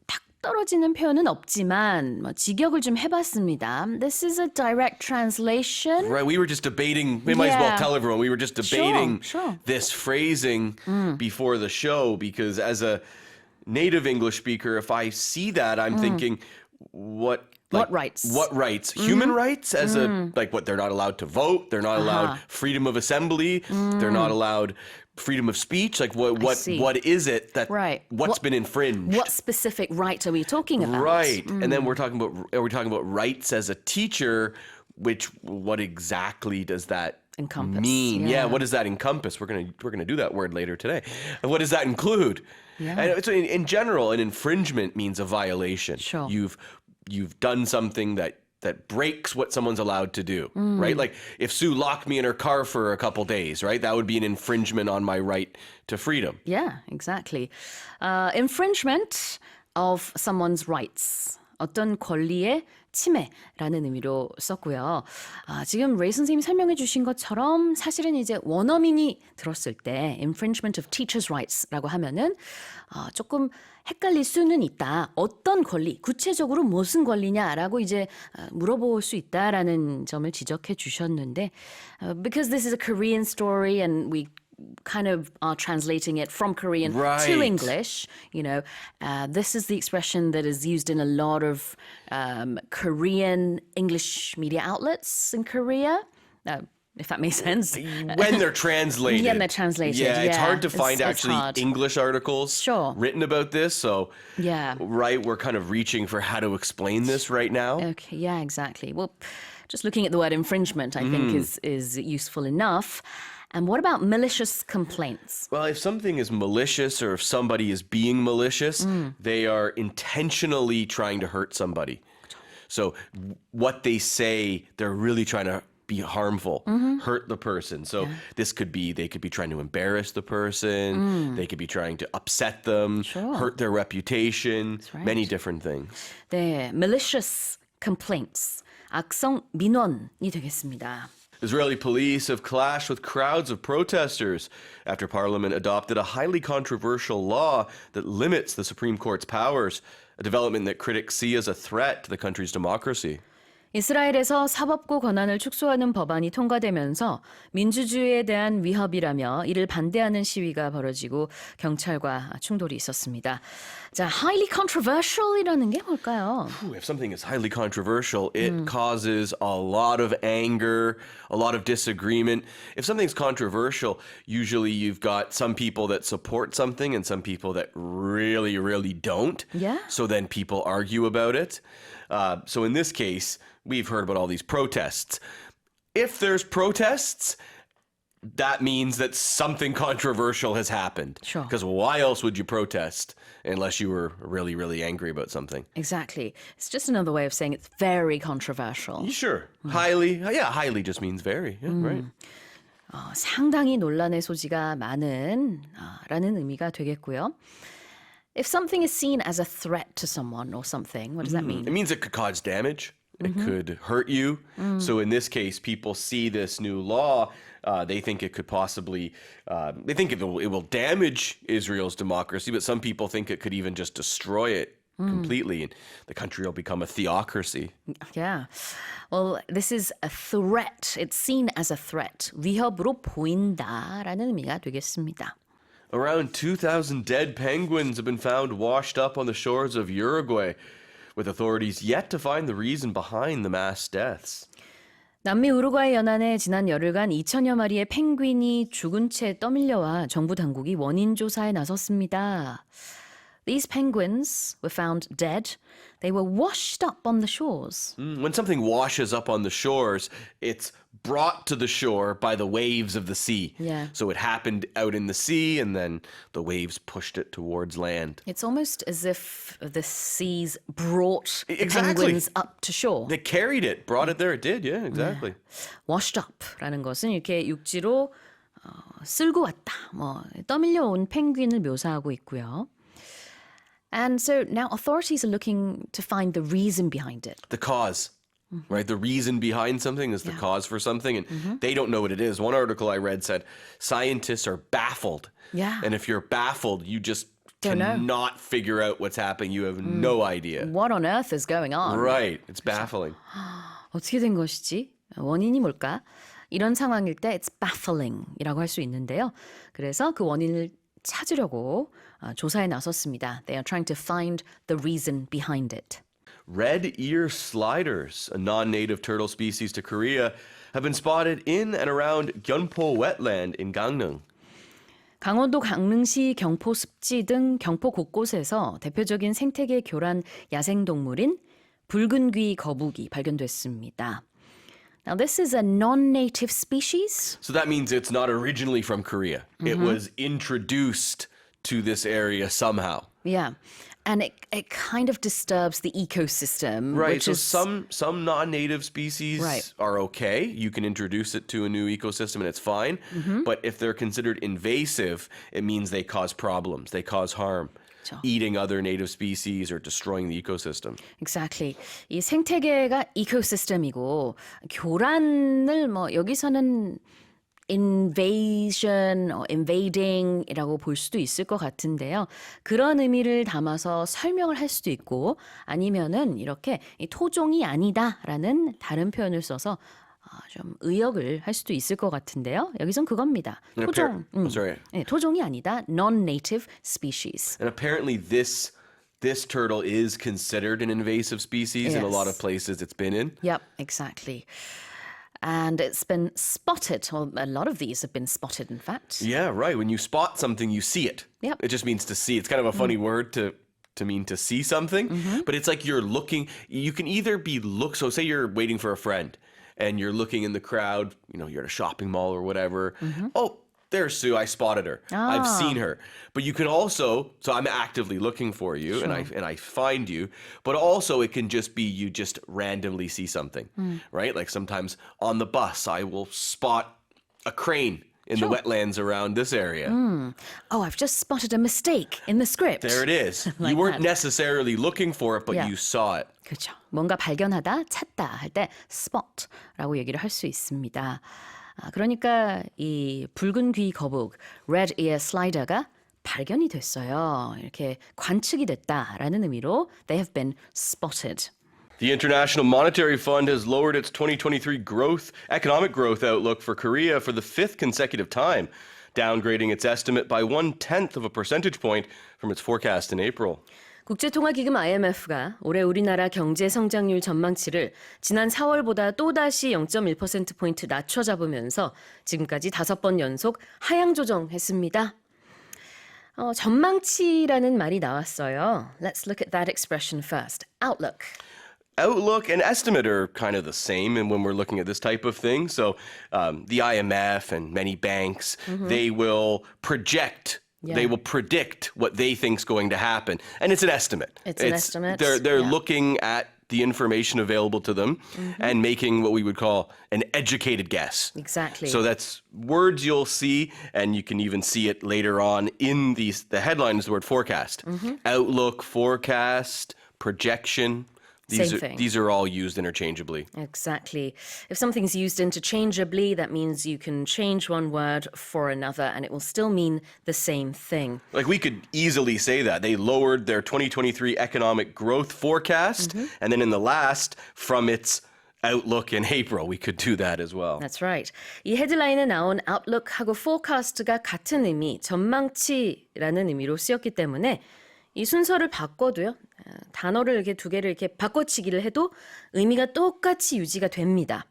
딱 떨어지는 표현은 없지만 직역을 좀 해봤습니다. This is a direct translation. Right, we were just debating, we might as well Yeah. tell everyone, we were just debating Sure. this phrasing before the show because as a native English speaker, if I see that, I'm thinking, what rights? What rights? Human rights as what they're not allowed to vote, they're not allowed freedom of assembly, they're not allowed freedom of speech. Like see. what is it that Right. what's been infringed? What specific right are we talking about? Right. And then are we talking about rights as a teacher, what exactly does that Encompass, mean? yeah. What does that encompass? We're gonna do that word later today. And what does that include? Yeah. And so in general, an infringement means a violation. Sure. You've done something that breaks what someone's allowed to do, right? Like if Sue locked me in her car for a couple days, right? That would be an infringement on my right to freedom. Yeah, exactly. Infringement of someone's rights. 어떤 권리의 침해라는 의미로 썼고요. 지금 레이 선생님이 설명해 주신 것처럼 사실은 이제 원어민이 들었을 때 infringement of teachers' rights라고 하면은 조금 헷갈릴 수는 있다. 어떤 권리, 구체적으로 무슨 권리냐라고 이제 물어볼 수 있다라는 점을 지적해 주셨는데 because this is a Korean story and we kind of are translating it from Korean to English. You know, this is the expression that is used in a lot of Korean English media outlets in Korea. If that makes sense. When they're translated. Yeah, when they're translated. Yeah, it's hard to find it's actually hard. English articles written about this. So, we're kind of reaching for how to explain this right now. Okay, yeah, exactly. Well, just looking at the word infringement, I think is useful enough. And what about malicious complaints? Well, if something is malicious or if somebody is being malicious, they are intentionally trying to hurt somebody. So what they say, they're really trying to be harmful, hurt the person. So this could be, they could be trying to embarrass the person. They could be trying to upset them, hurt their reputation, many different things. 네, malicious complaints. 악성 민원이 되겠습니다. Israeli police have clashed with crowds of protesters after parliament adopted a highly controversial law that limits the Supreme Court's powers, a development that critics see as a threat to the country's democracy. 이스라엘에서 사법부 권한을 축소하는 법안이 통과되면서 민주주의에 대한 위협이라며 이를 반대하는 시위가 벌어지고 경찰과 충돌이 있었습니다. 자, highly controversial이라는 게 뭘까요? If something is highly controversial, it causes a lot of anger, a lot of disagreement. If something's controversial, usually you've got some people that support something and some people that really, really don't. Yeah. So then people argue about it. So in this case, we've heard about all these protests. If there's protests, that means that something controversial has happened. Sure. Because why else would you protest unless you were really, really angry about something? Exactly. It's just another way of saying it's very controversial. Sure. Highly. Yeah, highly just means very. Yeah, right. 상당히 논란의 소지가 많은 라는 의미가 되겠고요. If something is seen as a threat to someone or something, what does that mean? It means it could cause damage. It could hurt you. So in this case, people see this new law. They think it could possibly, they think it will damage Israel's democracy, but some people think it could even just destroy it completely, and the country will become a theocracy. Yeah. Well, this is a threat. It's seen as a threat. 위협으로 보인다라는 의미가 되겠습니다. Around 2,000 dead penguins have been found washed up on the shores of Uruguay, with authorities yet to find the reason behind the mass deaths. 남미 우루과이 연안에 지난 열흘간 2천여 마리의 펭귄이 죽은 채 떠밀려와 정부 당국이 원인 조사에 나섰습니다. These penguins were found dead. They were washed up on the shores. When something washes up on the shores, it's brought to the shore by the waves of the sea. Yeah. So it happened out in the sea, and then the waves pushed it towards land. It's almost as if the seas brought Exactly. penguins up to shore. They carried it, brought it there. It did, yeah, exactly. Washed up라는 것은 이렇게 육지로 쓸고 왔다, 떠밀려 온 펭귄을 묘사하고 있고요. And so now authorities are looking to find the reason behind it. The cause, right? The reason behind something is the cause for something, and they don't know what it is. One article I read said scientists are baffled. Yeah. And if you're baffled, you just Don't know. cannot figure out what's happening. You have no idea. What on earth is going on? Right. It's baffling. 어떻게 된 것이지? 원인이 뭘까? 이런 상황일 때 it's baffling이라고 할 수 있는데요. 그래서 그 원인을 찾으려고 조사에 나섰습니다. They are trying to find the reason behind it. Red ear sliders, a non-native turtle species to Korea, have been spotted in and around Gyeonpo wetland in Gangneung. 강원도 강릉시 경포 습지 등 경포 곳곳에서 대표적인 생태계 교란 야생동물인 붉은 귀 거북이 발견됐습니다. Now this is a non-native species. So that means it's not originally from Korea. It was introduced to this area somehow. Yeah. And it kind of disturbs the ecosystem. Right, which so is, some non-native species Right. are okay. You can introduce it to a new ecosystem and it's fine. But if they're considered invasive, it means they cause problems. They cause harm. eating other native species or destroying the ecosystem. Exactly. 이 생태계가 이코시스템이고 교란을 뭐 여기서는 invasion, invading이라고 볼 수도 있을 것 같은데요. 그런 의미를 담아서 설명을 할 수도 있고 아니면은 이렇게 토종이 아니다라는 다른 표현을 써서 좀 의역을 할 수도 있을 것 같은데요. 여기선 그겁니다. 토종이 아니다. Non-native species. And apparently this turtle is considered an invasive species in a lot of places it's been in. Yep, exactly. And it's been spotted. Well, a lot of these have been spotted, in fact. Yeah, right. When you spot something, you see it. Yep. It just means to see. It's kind of a funny word to mean to see something, but it's like you're looking. You can either be so say you're waiting for a friend and you're looking in the crowd, you're at a shopping mall or whatever. Oh, there's Sue. I spotted her. I've seen her. But you can also, so I'm actively looking for you and I find you, but also it can just be you just randomly see something, right? Like sometimes on the bus, I will spot a crane in the wetlands around this area. Oh, I've just spotted a mistake in the script. There it is. Like you weren't that. necessarily looking for it, but you saw it. 그렇죠. 뭔가 발견하다, 찾다 할 때 spot라고 얘기를 할 수 있습니다. 그러니까 이 붉은 귀 거북, red ear slider가 발견이 됐어요. 이렇게 관측이 됐다라는 의미로 they have been spotted. The International Monetary Fund has lowered its 2023 economic growth outlook for Korea for the fifth consecutive time, downgrading its estimate by 0.1 of a percentage point from its forecast in April. 국제통화기금 IMF가 올해 우리나라 경제 성장률 전망치를 지난 4월보다 또다시 0.1%포인트 낮춰 잡으면서 지금까지 5번 연속 하향 조정했습니다. 전망치라는 말이 나왔어요. Let's look at that expression first. Outlook. Outlook and estimate are kind of the same and when we're looking at this type of thing. So the IMF and many banks, they will project. Yeah. They will predict what they think's going to happen. And it's an estimate. It's an estimate. They're looking at the information available to them and making what we would call an educated guess. Exactly. So that's words you'll see, and you can even see it later on in the headline is the word forecast. Outlook, forecast, projection. These are all used interchangeably. Exactly. If something's used interchangeably, that means you can change one word for another and it will still mean the same thing. Like we could easily say that. They lowered their 2023 economic growth forecast, and then in the last, from its outlook in April, we could do that as well. That's right. 이 헤드라인에 나온 outlook하고 forecast가 같은 의미, 전망치라는 의미로 쓰였기 때문에 이 순서를 바꿔도요. 단어를 이렇게 두 개를 이렇게 바꿔치기를 해도 의미가 똑같이 유지가 됩니다.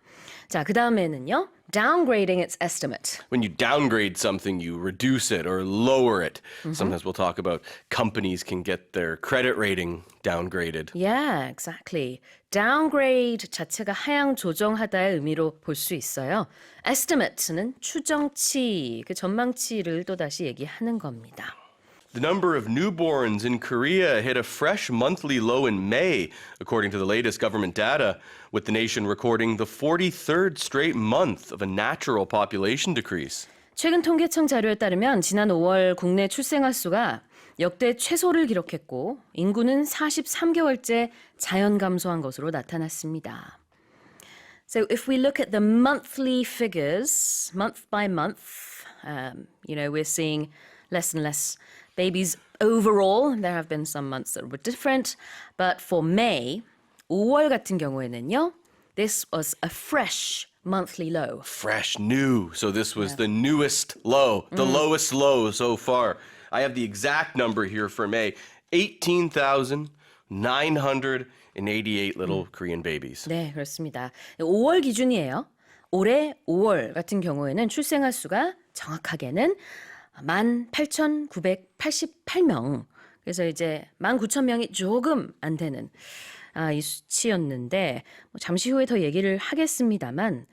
자, 그다음에는요. downgrading its estimate. When you downgrade something, you reduce it or lower it. Sometimes we'll talk about companies can get their credit rating downgraded. Yeah, exactly. downgrade 자체가 하향 조정하다의 의미로 볼 수 있어요. estimate는 추정치, 그 전망치를 또다시 얘기하는 겁니다. The number of newborns in Korea hit a fresh monthly low in May, according to the latest government data, with the nation recording the 43rd straight month of a natural population decrease. 최근 통계청 자료에 따르면 지난 5월 국내 출생아 수가 역대 최소를 기록했고 인구는 43개월째 자연 감소한 것으로 나타났습니다. So if we look at the monthly figures, month by month, we're seeing less and less babies overall. There have been some months that were different. But for May, 5월 같은 경우에는요, this was a fresh monthly low. Fresh, new. So this was the newest low, the lowest low so far. I have the exact number here for May. 18,988 little Korean babies. 네, 그렇습니다. 5월 기준이에요. 올해 5월 같은 경우에는 출생아 수가 정확하게는 18,988명. 그래서 이제 19,000명이 조금 안 되는 이 수치였는데 잠시 후에 더 얘기를 하겠습니다만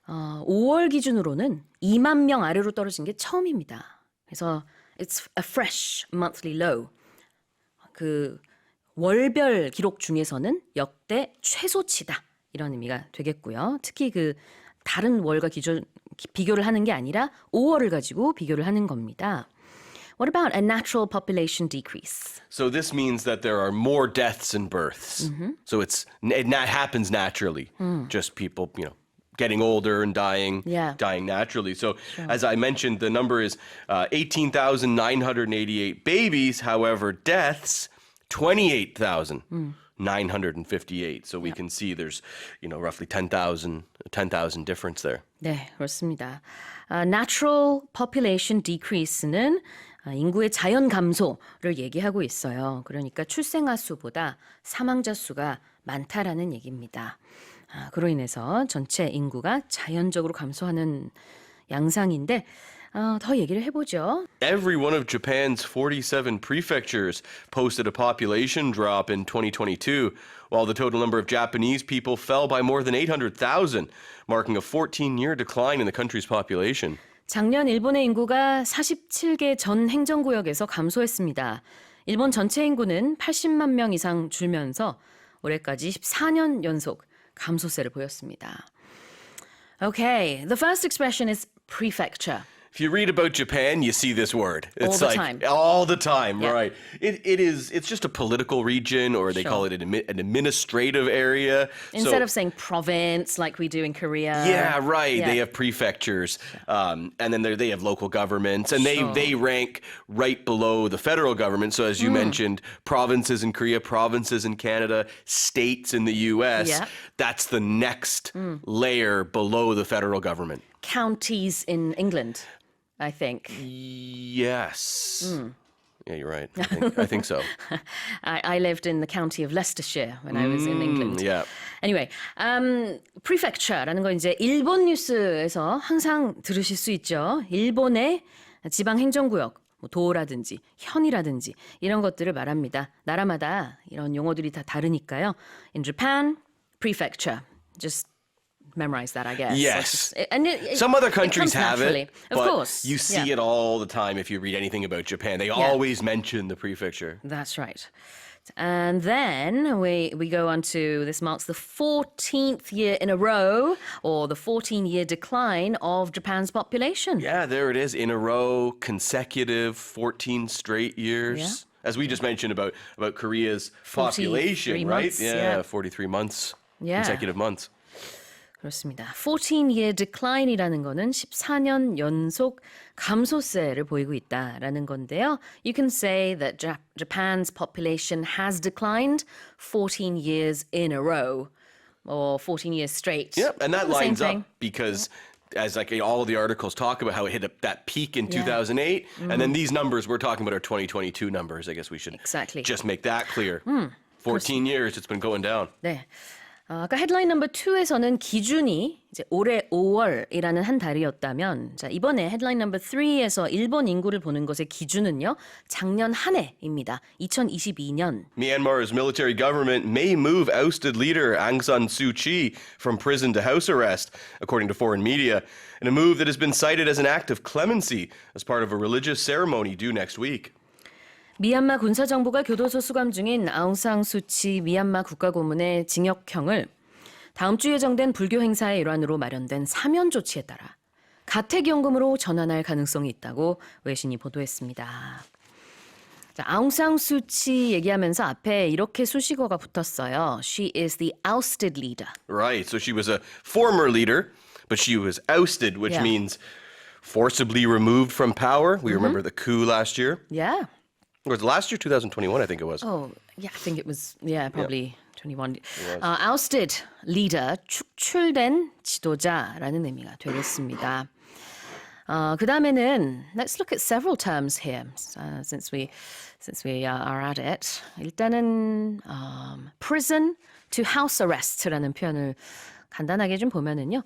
5월 기준으로는 2만 명 아래로 떨어진 게 처음입니다. 그래서 it's a fresh monthly low. 그 월별 기록 중에서는 역대 최소치다. 이런 의미가 되겠고요. 특히 그 다른 월과 비교를 하는 게 아니라 5월을 가지고 비교를 하는 겁니다. What about a natural population decrease? So this means that there are more deaths and births. So it happens naturally. Just people, getting older and dying naturally. So as I mentioned, the number is 18,988 babies. However, deaths, 28,958. So we can see there's, roughly 10,000 difference there. 네, 그렇습니다. Natural population decrease는 인구의 자연 감소를 얘기하고 있어요. 그러니까 출생아 수보다 사망자 수가 많다라는 얘기입니다. 그로 인해서 전체 인구가 자연적으로 감소하는 양상인데 더 얘기를 해보죠. Every one of Japan's 47 prefectures posted a population drop in 2022, while the total number of Japanese people fell by more than 800,000, marking a 14-year decline in the country's population. 작년 일본의 인구가 47개 전 행정구역에서 감소했습니다. 일본 전체 인구는 80만 명 이상 줄면서 올해까지 14년 연속 감소세를 보였습니다. Okay, the first expression is prefecture. If you read about Japan, you see this word. It's All the time. All the time, Yeah. right. It's just a political region, or they call it an administrative area. Instead of saying province like we do in Korea. Yeah, right. Yeah. They have prefectures, and then they have local governments, and they rank right below the federal government. So as you mentioned, provinces in Korea, provinces in Canada, states in the U.S., Yeah. that's the next layer below the federal government. Counties in England, I think. Yes. Yeah, you're right. I think so. I lived in the county of Leicestershire when I was in England. Yeah. Anyway, prefecture라는 건 이제 일본 뉴스에서 항상 들으실 수 있죠. 일본의 지방 행정구역, 뭐 도라든지 현이라든지 이런 것들을 말합니다. 나라마다 이런 용어들이 다 다르니까요. In Japan, prefecture. Just memorize that, I guess. Yes. And Some other countries comes have naturally. it, Of but course. you see it all the time if you read anything about Japan. They always mention the prefecture. That's right. And then we go on to, this marks the 14th year in a row, or the 14-year decline of Japan's population. Yeah, there it is. In a row, consecutive, 14 straight years. Yeah. As we just mentioned about Korea's population, right? months, yeah. 43 months, Yeah. consecutive months. 그렇습니다. 14-year decline이라는 거는 14년 연속 감소세를 보이고 있다라는 건데요. You can say that Japan's population has declined 14 years in a row, or 14 years straight. Yep, and that The same lines up thing. because as all of the articles talk about how it hit that peak in 2008, and then these numbers we're talking about are 2022 numbers. I guess we should Exactly. just make that clear. 14 years it's been going down. 네. 아까 헤드라인 넘버 2에서는 기준이 이제 올해 5월이라는 한 달이었다면, 자, 이번에 헤드라인 넘버 3에서 일본 인구를 보는 것의 기준은요, 작년 한 해입니다. 2022년. Myanmar's military government may move ousted leader Aung San Suu Kyi from prison to house arrest, according to foreign media, in a move that has been cited as an act of clemency as part of a religious ceremony due next week. 미얀마 군사정부가 교도소 수감 중인 아웅산 수치 미얀마 국가고문의 징역형을 다음 주 예정된 불교 행사의 일환으로 마련된 사면 조치에 따라 가택연금으로 전환할 가능성이 있다고 외신이 보도했습니다. 자, 아웅산 수치 얘기하면서 앞에 이렇게 수식어가 붙었어요. She is the ousted leader. Right, so she was a former leader, but she was ousted, which means forcibly removed from power. We remember the coup last year. Yeah. Or was it last year, 2021, I think it was. Oh, yeah, I think it was, probably 21. Ousted leader, 축출된 지도자라는 의미가 되겠습니다. 그 다음에는 let's look at several terms here since we are at it. 일단은 prison to house arrest라는 표현을 간단하게 좀 보면은요.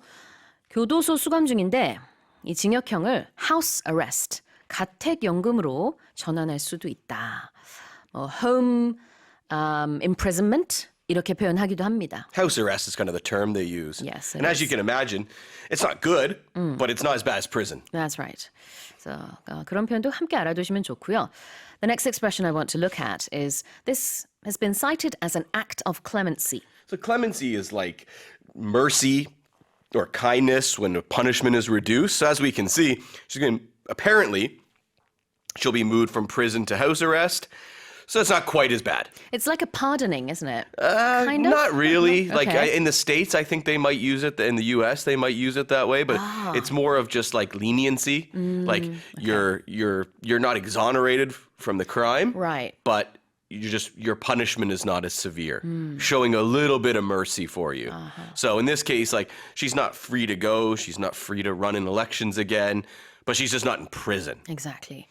교도소 수감 중인데 이 징역형을 house arrest, 가택연금으로 전환할 수도 있다. home imprisonment 이렇게 표현하기도 합니다. House arrest is kind of the term they use. Yes, it and as is. you can imagine, it's not good, but it's not as bad as prison. That's right. So, 그런 표현도 함께 알아두시면 좋고요. The next expression I want to look at is this has been cited as an act of clemency. So clemency is like mercy or kindness when a punishment is reduced. So as we can see, she's going to apparently She'll be moved from prison to house arrest. So it's not quite as bad. It's like a pardoning, isn't it? Kind of? Not really. Okay. Like in the States, I think they might use it. In the U.S., they might use it that way. But it's more of just like leniency. Like you're not exonerated from the crime. Right. But your punishment is not as severe, showing a little bit of mercy for you. So in this case, like she's not free to go. She's not free to run in elections again. But she's just not in prison. Exactly.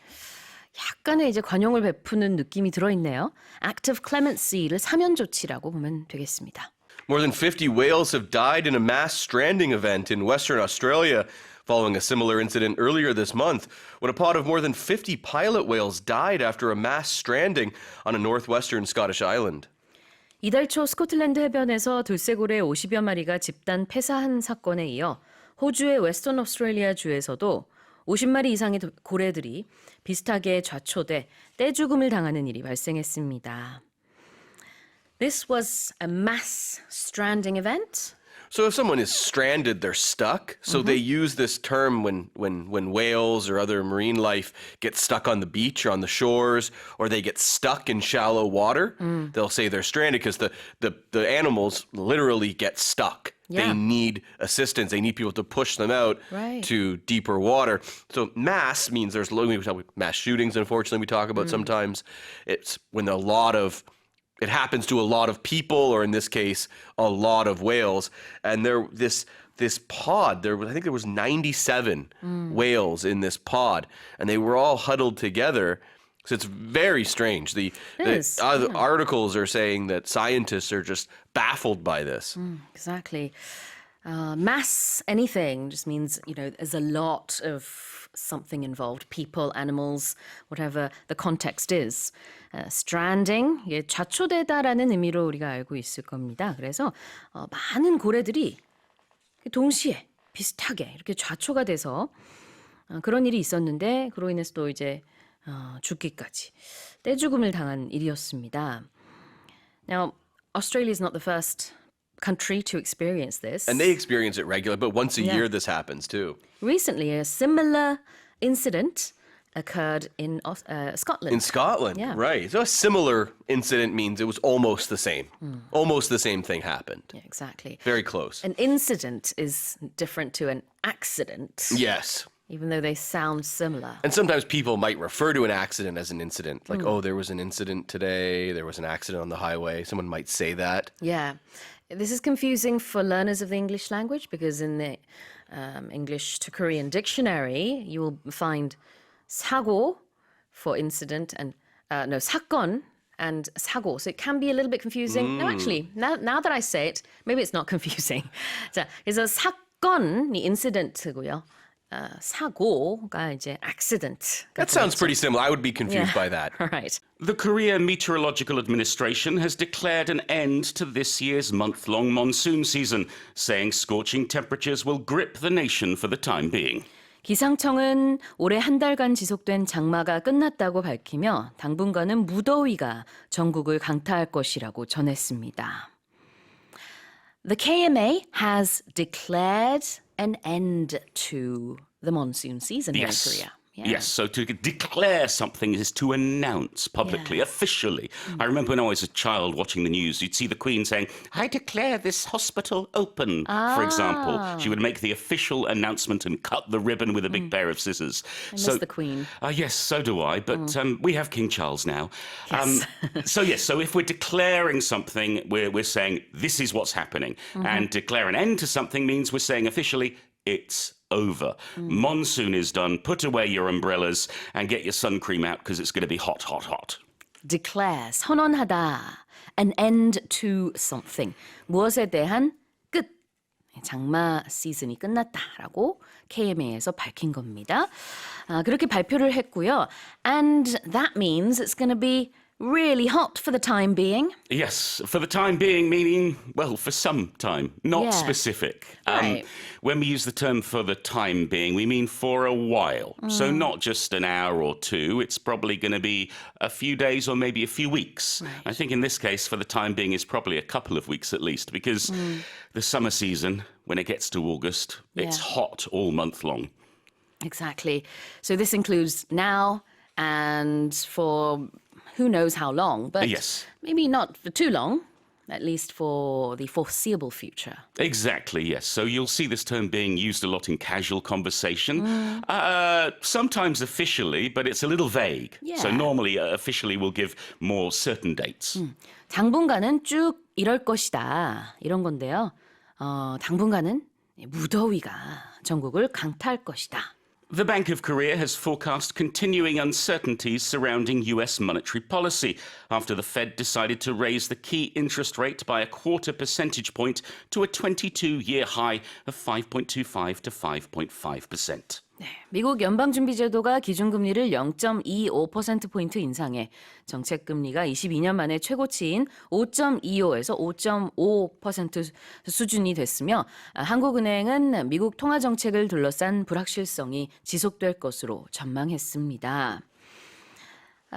약간의 이제 관용을 베푸는 느낌이 들어있네요. Act of clemency를 사면 조치라고 보면 되겠습니다. More than 50 whales have died in a mass stranding event in Western Australia following a similar incident earlier this month when a pod of more than 50 pilot whales died after a mass stranding on a northwestern Scottish island. 이달 초 스코틀랜드 해변에서 들새고래 50여 마리가 집단 폐사한 사건에 이어 호주의 웨스턴 오스트레일리아 주에서도 50마리 이상의 고래들이 비슷하게 좌초돼 떼죽음을 당하는 일이 발생했습니다. This was a mass stranding event. So if someone is stranded, they're stuck. So they use this term when whales or other marine life get stuck on the beach or on the shores, or they get stuck in shallow water. They'll say they're stranded because the animals literally get stuck. Yeah. They need assistance. They need people to push them out to deeper water. So mass means there's mass shootings, unfortunately, we talk about sometimes. It's when it happens to a lot of people, or in this case, a lot of whales. And this pod, I think there was 97 whales in this pod, and they were all huddled together. So it's very strange. The articles are saying that scientists are just baffled by this. Exactly. Mass anything just means, there's a lot of something involved. People, animals, whatever the context is. Stranding, 좌초되다라는 의미로 우리가 알고 있을 겁니다. 그래서 많은 고래들이 동시에 비슷하게 이렇게 좌초가 돼서 그런 일이 있었는데 그로 인해서 또 이제 죽기까지 떼죽음을 당한 일이었습니다. Now, Australia is not the first country to experience this. And they experience it regularly, but once a year this happens too. Recently, a similar incident occurred in Scotland. In Scotland, right. So a similar incident means it was almost the same. Almost the same thing happened. Yeah, exactly. Very close. An incident is different to an accident. Yes. Even though they sound similar. And sometimes people might refer to an accident as an incident. Like, oh, there was an incident today. There was an accident on the highway. Someone might say that. Yeah. This is confusing for learners of the English language because in the English to Korean dictionary, you will find 사고 for incident and 사건 and 사고. So it can be a little bit confusing. No, actually, now that I say it, maybe it's not confusing. 자, 그래서 사건이 inciden트고요. 사고가 이제 accident. That sounds pretty similar. I would be confused by that. Right. The Korea Meteorological Administration has declared an end to this year's month-long monsoon season, saying scorching temperatures will grip the nation for the time being. 기상청은 올해 한 달간 지속된 장마가 끝났다고 밝히며 당분간은 무더위가 전국을 강타할 것이라고 전했습니다. The KMA has declared an end to the monsoon season here in Korea. Yeah. Yes, so to declare something is to announce publicly, officially. I remember when I was a child watching the news, you'd see the Queen saying, I declare this hospital open, for example. She would make the official announcement and cut the ribbon with a big pair of scissors. I miss the Queen. Yes, so do I, but we have King Charles now. Yes. So if we're declaring something, we're saying this is what's happening. And declare an end to something means we're saying officially, it's over. Monsoon is done. Put away your umbrellas and get your sun cream out because it's going to be hot, hot, hot. Declare, 선언하다. An end to something. 무엇에 대한 끝. 장마 시즌이 끝났다라고 KMA에서 밝힌 겁니다. 그렇게 발표를 했고요. And that means it's going to be really hot for the time being. Yes, for the time being, meaning, well, for some time, not specific. Right. When we use the term for the time being, we mean for a while. So not just an hour or two, it's probably going to be a few days or maybe a few weeks. Right. I think in this case, for the time being, is probably a couple of weeks at least, because the summer season, when it gets to August, it's hot all month long. Exactly. So this includes now and for who knows how long, but Yes. maybe not for too long, at least for the foreseeable future. Exactly, yes. So you'll see this term being used a lot in casual conversation, sometimes officially, but it's a little vague. Yeah. So normally, officially, we'll give more certain dates. 당분간은 쭉 이럴 것이다. 이런 건데요. 당분간은 무더위가 전국을 강타할 것이다. The Bank of Korea has forecast continuing uncertainties surrounding US monetary policy after the Fed decided to raise the key interest rate by a quarter percentage point to a 22-year high of 5.25 to 5.5%. 네, 미국 연방준비제도가 기준금리를 0.25%포인트 인상해 정책금리가 22년 만에 최고치인 5.25에서 5.5% 수준이 됐으며 한국은행은 미국 통화정책을 둘러싼 불확실성이 지속될 것으로 전망했습니다.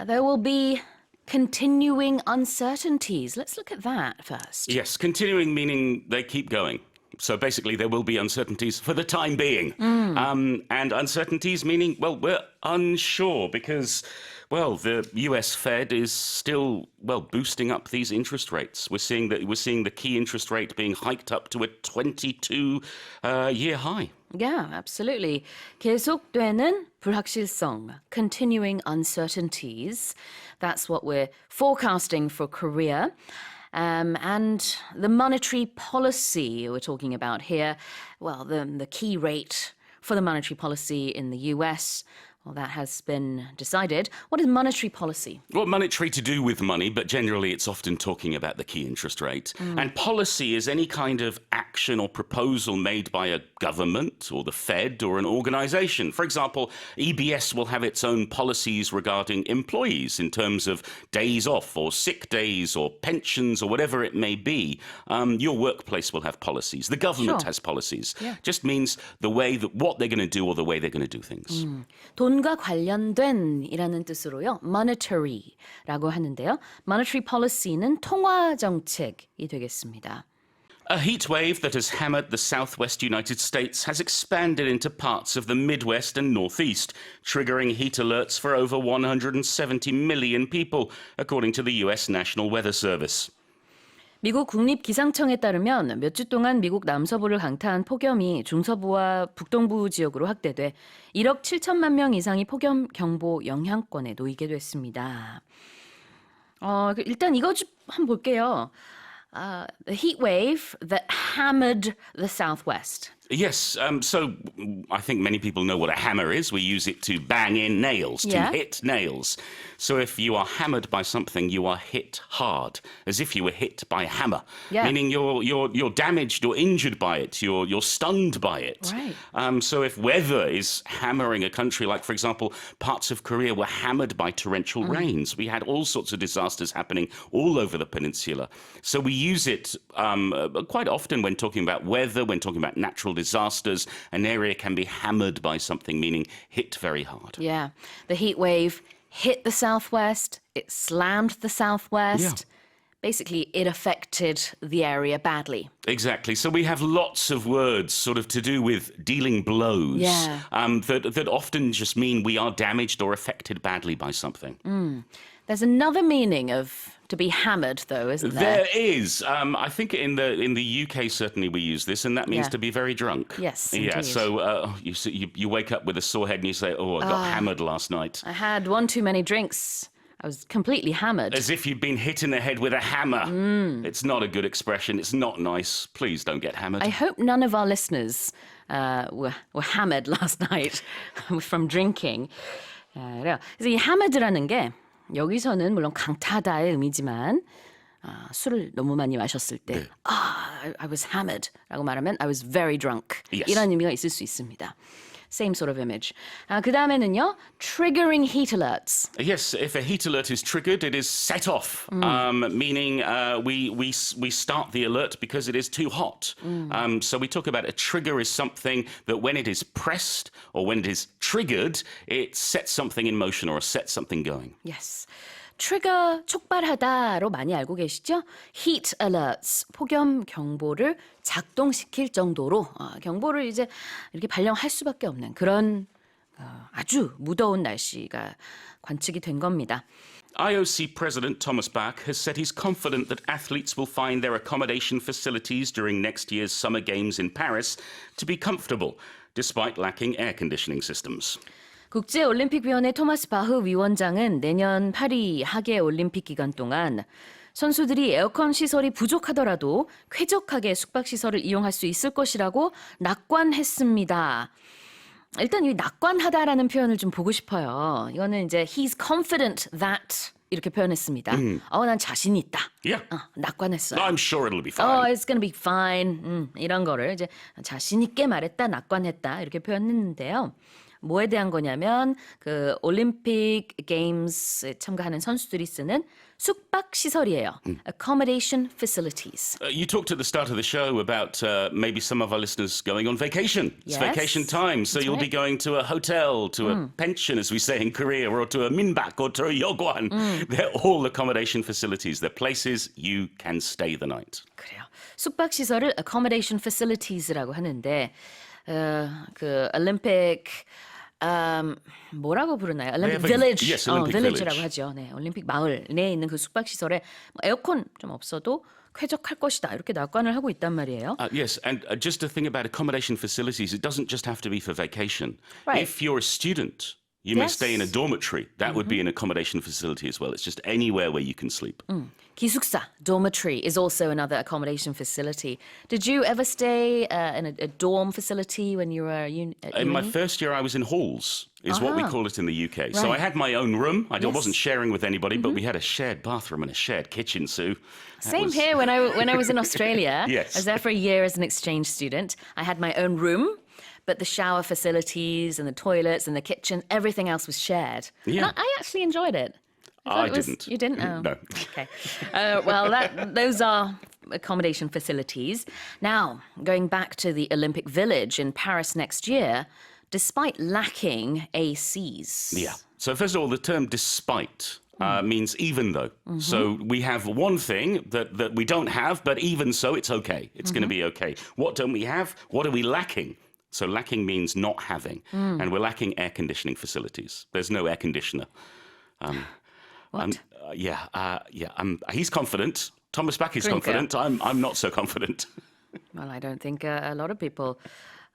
There will be continuing uncertainties. Let's look at that first. Yes, continuing meaning they keep going. So basically, there will be uncertainties for the time being. And uncertainties meaning, well, we're unsure because, well, the US Fed is still, well, boosting up these interest rates. We're seeing the key interest rate being hiked up to a 22-year high. Yeah, absolutely. 계속되는 불확실성, continuing uncertainties. That's what we're forecasting for Korea. And the monetary policy we're talking about here, well, the key rate for the monetary policy in the US, well, that has been decided. What is monetary policy? Well, monetary to do with money, but generally it's often talking about the key interest rate. And policy is any kind of action or proposal made by a government or the Fed or an organization. For example, EBS will have its own policies regarding employees in terms of days off or sick days or pensions or whatever it may be. Your workplace will have policies. The government has policies. Yeah. Just means the way that what they're going to do or the way they're going to do things. 돈과 관련된 이라는 뜻으로요. monetary라고 하는데요. monetary policy는 통화 정책이 되겠습니다. A heat wave that has hammered the southwest United States has expanded into parts of the Midwest and Northeast, triggering heat alerts for over 170 million people, according to the U.S. National Weather Service. 미국 국립기상청에 따르면 몇 주 동안 미국 남서부를 강타한 폭염이 중서부와 북동부 지역으로 확대돼 1억 7천만 명 이상이 폭염 경보 영향권에 놓이게 됐습니다. 일단 이거 좀 한번 볼게요. The heat wave that hammered the southwest. Yes, so I think many people know what a hammer is. We use it to bang in nails, to hit nails. So if you are hammered by something, you are hit hard, as if you were hit by a hammer. Yeah. Meaning you're damaged, you're injured by it, you're stunned by it. Right. So if weather is hammering a country, like for example, parts of Korea were hammered by torrential rains. We had all sorts of disasters happening all over the peninsula. So we use it quite often when talking about weather, when talking about natural disasters. An area can be hammered by something, meaning hit very hard. Yeah. The heat wave hit the southwest. It slammed the southwest. Yeah. Basically, it affected the area badly. Exactly. So we have lots of words sort of to do with dealing blows that often just mean we are damaged or affected badly by something. There's another meaning of to be hammered, though, isn't there? There is. I think in the UK certainly we use this, and that means to be very drunk. Yes, Yeah. indeed. So you wake up with a sore head and you say, "Oh, I got hammered last night." I had one too many drinks. I was completely hammered. As if you've been hit in the head with a hammer. It's not a good expression. It's not nice. Please don't get hammered. I hope none of our listeners were hammered last night from drinking. 그래요. 그래서 이 hammered라는 게 여기서는 물론 강타다의 의미지만 술을 너무 많이 마셨을 때 I was hammered라고 말하면 I was very drunk. Yes. 이런 의미가 있을 수 있습니다. Same sort of image. 그 다음에는요, triggering heat alerts. Yes, if a heat alert is triggered, it is set off, meaning we start the alert because it is too hot. So we talk about a trigger is something that when it is pressed or when it is triggered, it sets something in motion or sets something going. Yes. 트리거 촉발하다로 많이 알고 계시죠? Heat alerts, 폭염 경보를 작동시킬 정도로 경보를 이제 이렇게 발령할 수밖에 없는 그런 아주 무더운 날씨가 관측이 된 겁니다. IOC President Thomas Bach has said he's confident that athletes will find their accommodation facilities during next year's Summer Games in Paris to be comfortable, despite lacking air conditioning systems. 국제올림픽위원회 토마스 바흐 위원장은 내년 파리 하계올림픽 기간 동안 선수들이 에어컨 시설이 부족하더라도 쾌적하게 숙박시설을 이용할 수 있을 것이라고 낙관했습니다. 일단 이 낙관하다라는 표현을 좀 보고 싶어요. 이거는 이제 he's confident that 이렇게 표현했습니다. 난 자신 있다. Yeah. 낙관했어요. I'm sure it'll be fine. It's gonna be fine. 이런 거를 이제 자신 있게 말했다, 낙관했다 이렇게 표현했는데요. 뭐에 대한 거냐면 그 올림픽 게임스에 참가하는 선수들이 쓰는 숙박 시설이에요. Accommodation facilities. You talked at the start of the show about maybe some of our listeners going on vacation. It's Yes. vacation time, so you'll be going to a hotel, to a pension, as we say in Korea, or to a minbak, or to a yogwan. They're all accommodation facilities. They're places you can stay the night. 그래요. 숙박 시설을 accommodation facilities라고 하는데 그 올림픽 뭐라고 부르나요? 올림픽 village, yes, Olympic village라고 village. 하죠. 네, 올림픽 마을 내에 있는 그 숙박 시설에 에어컨 좀 없어도 쾌적할 것이다 이렇게 낙관을 하고 있단 말이에요. Yes, and just a thing about accommodation facilities, it doesn't just have to be for vacation. Right. If you're a student, you may Yes. stay in a dormitory. That would be an accommodation facility as well. It's just anywhere where you can sleep. 기숙사, dormitory is also another accommodation facility. Did you ever stay in a dorm facility when you were at uni? In my first year, I was in halls, is what we call it in the UK. So I Right. had my own room. I Yes. wasn't sharing with anybody, but we had a shared bathroom and a shared kitchen, Sue. Same here when I was in Australia. Yes. I was there for a year as an exchange student. I had my own room, but the shower facilities and the toilets and the kitchen, everything else was shared. Yeah. And I actually enjoyed it. I thought it was- didn't. You didn't? Oh. No. Okay. Well, those are accommodation facilities. Now, going back to the Olympic Village in Paris next year, despite lacking ACs. Yeah. So first of all, the term despite means even though. So we have one thing that we don't have, but even so, it's okay. It's going to be okay. What don't we have? What are we lacking? So lacking means not having. And we're lacking air conditioning facilities. There's no air conditioner. What? He's confident. Thomas Bach is 그러니까요. confident. I'm not so confident. Well, I don't think a lot of people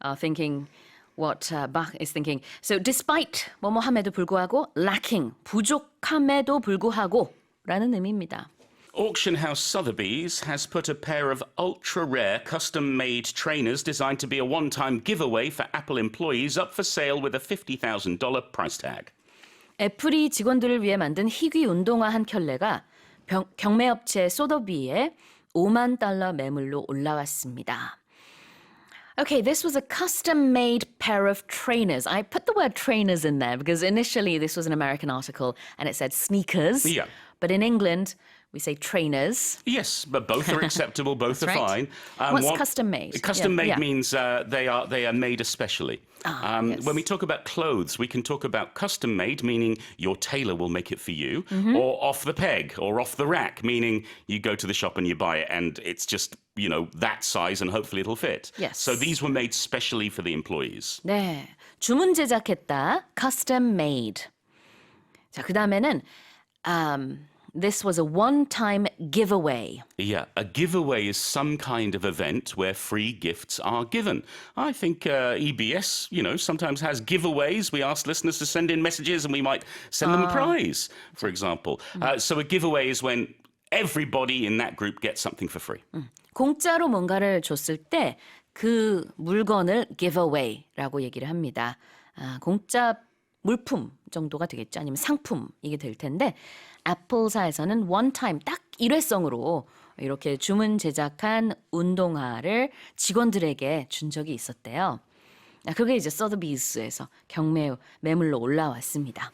are thinking what Bach is thinking. So, despite 뭐뭐함에도 불구하고, lacking, 부족함에도 불구하고 라는 의미입니다. Auction house Sotheby's has put a pair of ultra-rare custom-made trainers designed to be a one-time giveaway for Apple employees up for sale with a $50,000 price tag. 애플이 직원들을 위해 만든 희귀 운동화 한 켤레가 경매업체 소더비에 $50,000 매물로 올라왔습니다. Okay, this was a custom-made pair of trainers. I put the word trainers in there because initially this was an American article and it said sneakers. Yeah. But in England, we say trainers. Yes, but both are acceptable. Both are That's right. fine. What's custom-made? Custom-made Yeah. means they are made especially. Yes. When we talk about clothes, we can talk about custom-made, meaning your tailor will make it for you, or off the peg or off the rack, meaning you go to the shop and you buy it, and it's just that size, and hopefully it'll fit. Yes. So these were made specially for the employees. 네, 주문 제작했다. Custom-made. 자, 그 다음에는 this was a one-time giveaway. Yeah, a giveaway is some kind of event where free gifts are given. I think EBS, sometimes has giveaways. We ask listeners to send in messages and we might send them a prize, for example. So a giveaway is when everybody in that group gets something for free. 공짜로 뭔가를 줬을 때 그 물건을 giveaway라고 얘기를 합니다. 공짜 물품 정도가 되겠죠. 아니면 상품 이게 될 텐데 애플사에서는 원타임 딱 일회성으로 이렇게 주문 제작한 운동화를 직원들에게 준 적이 있었대요. 그게 이제 서드비스에서 경매 매물로 올라왔습니다.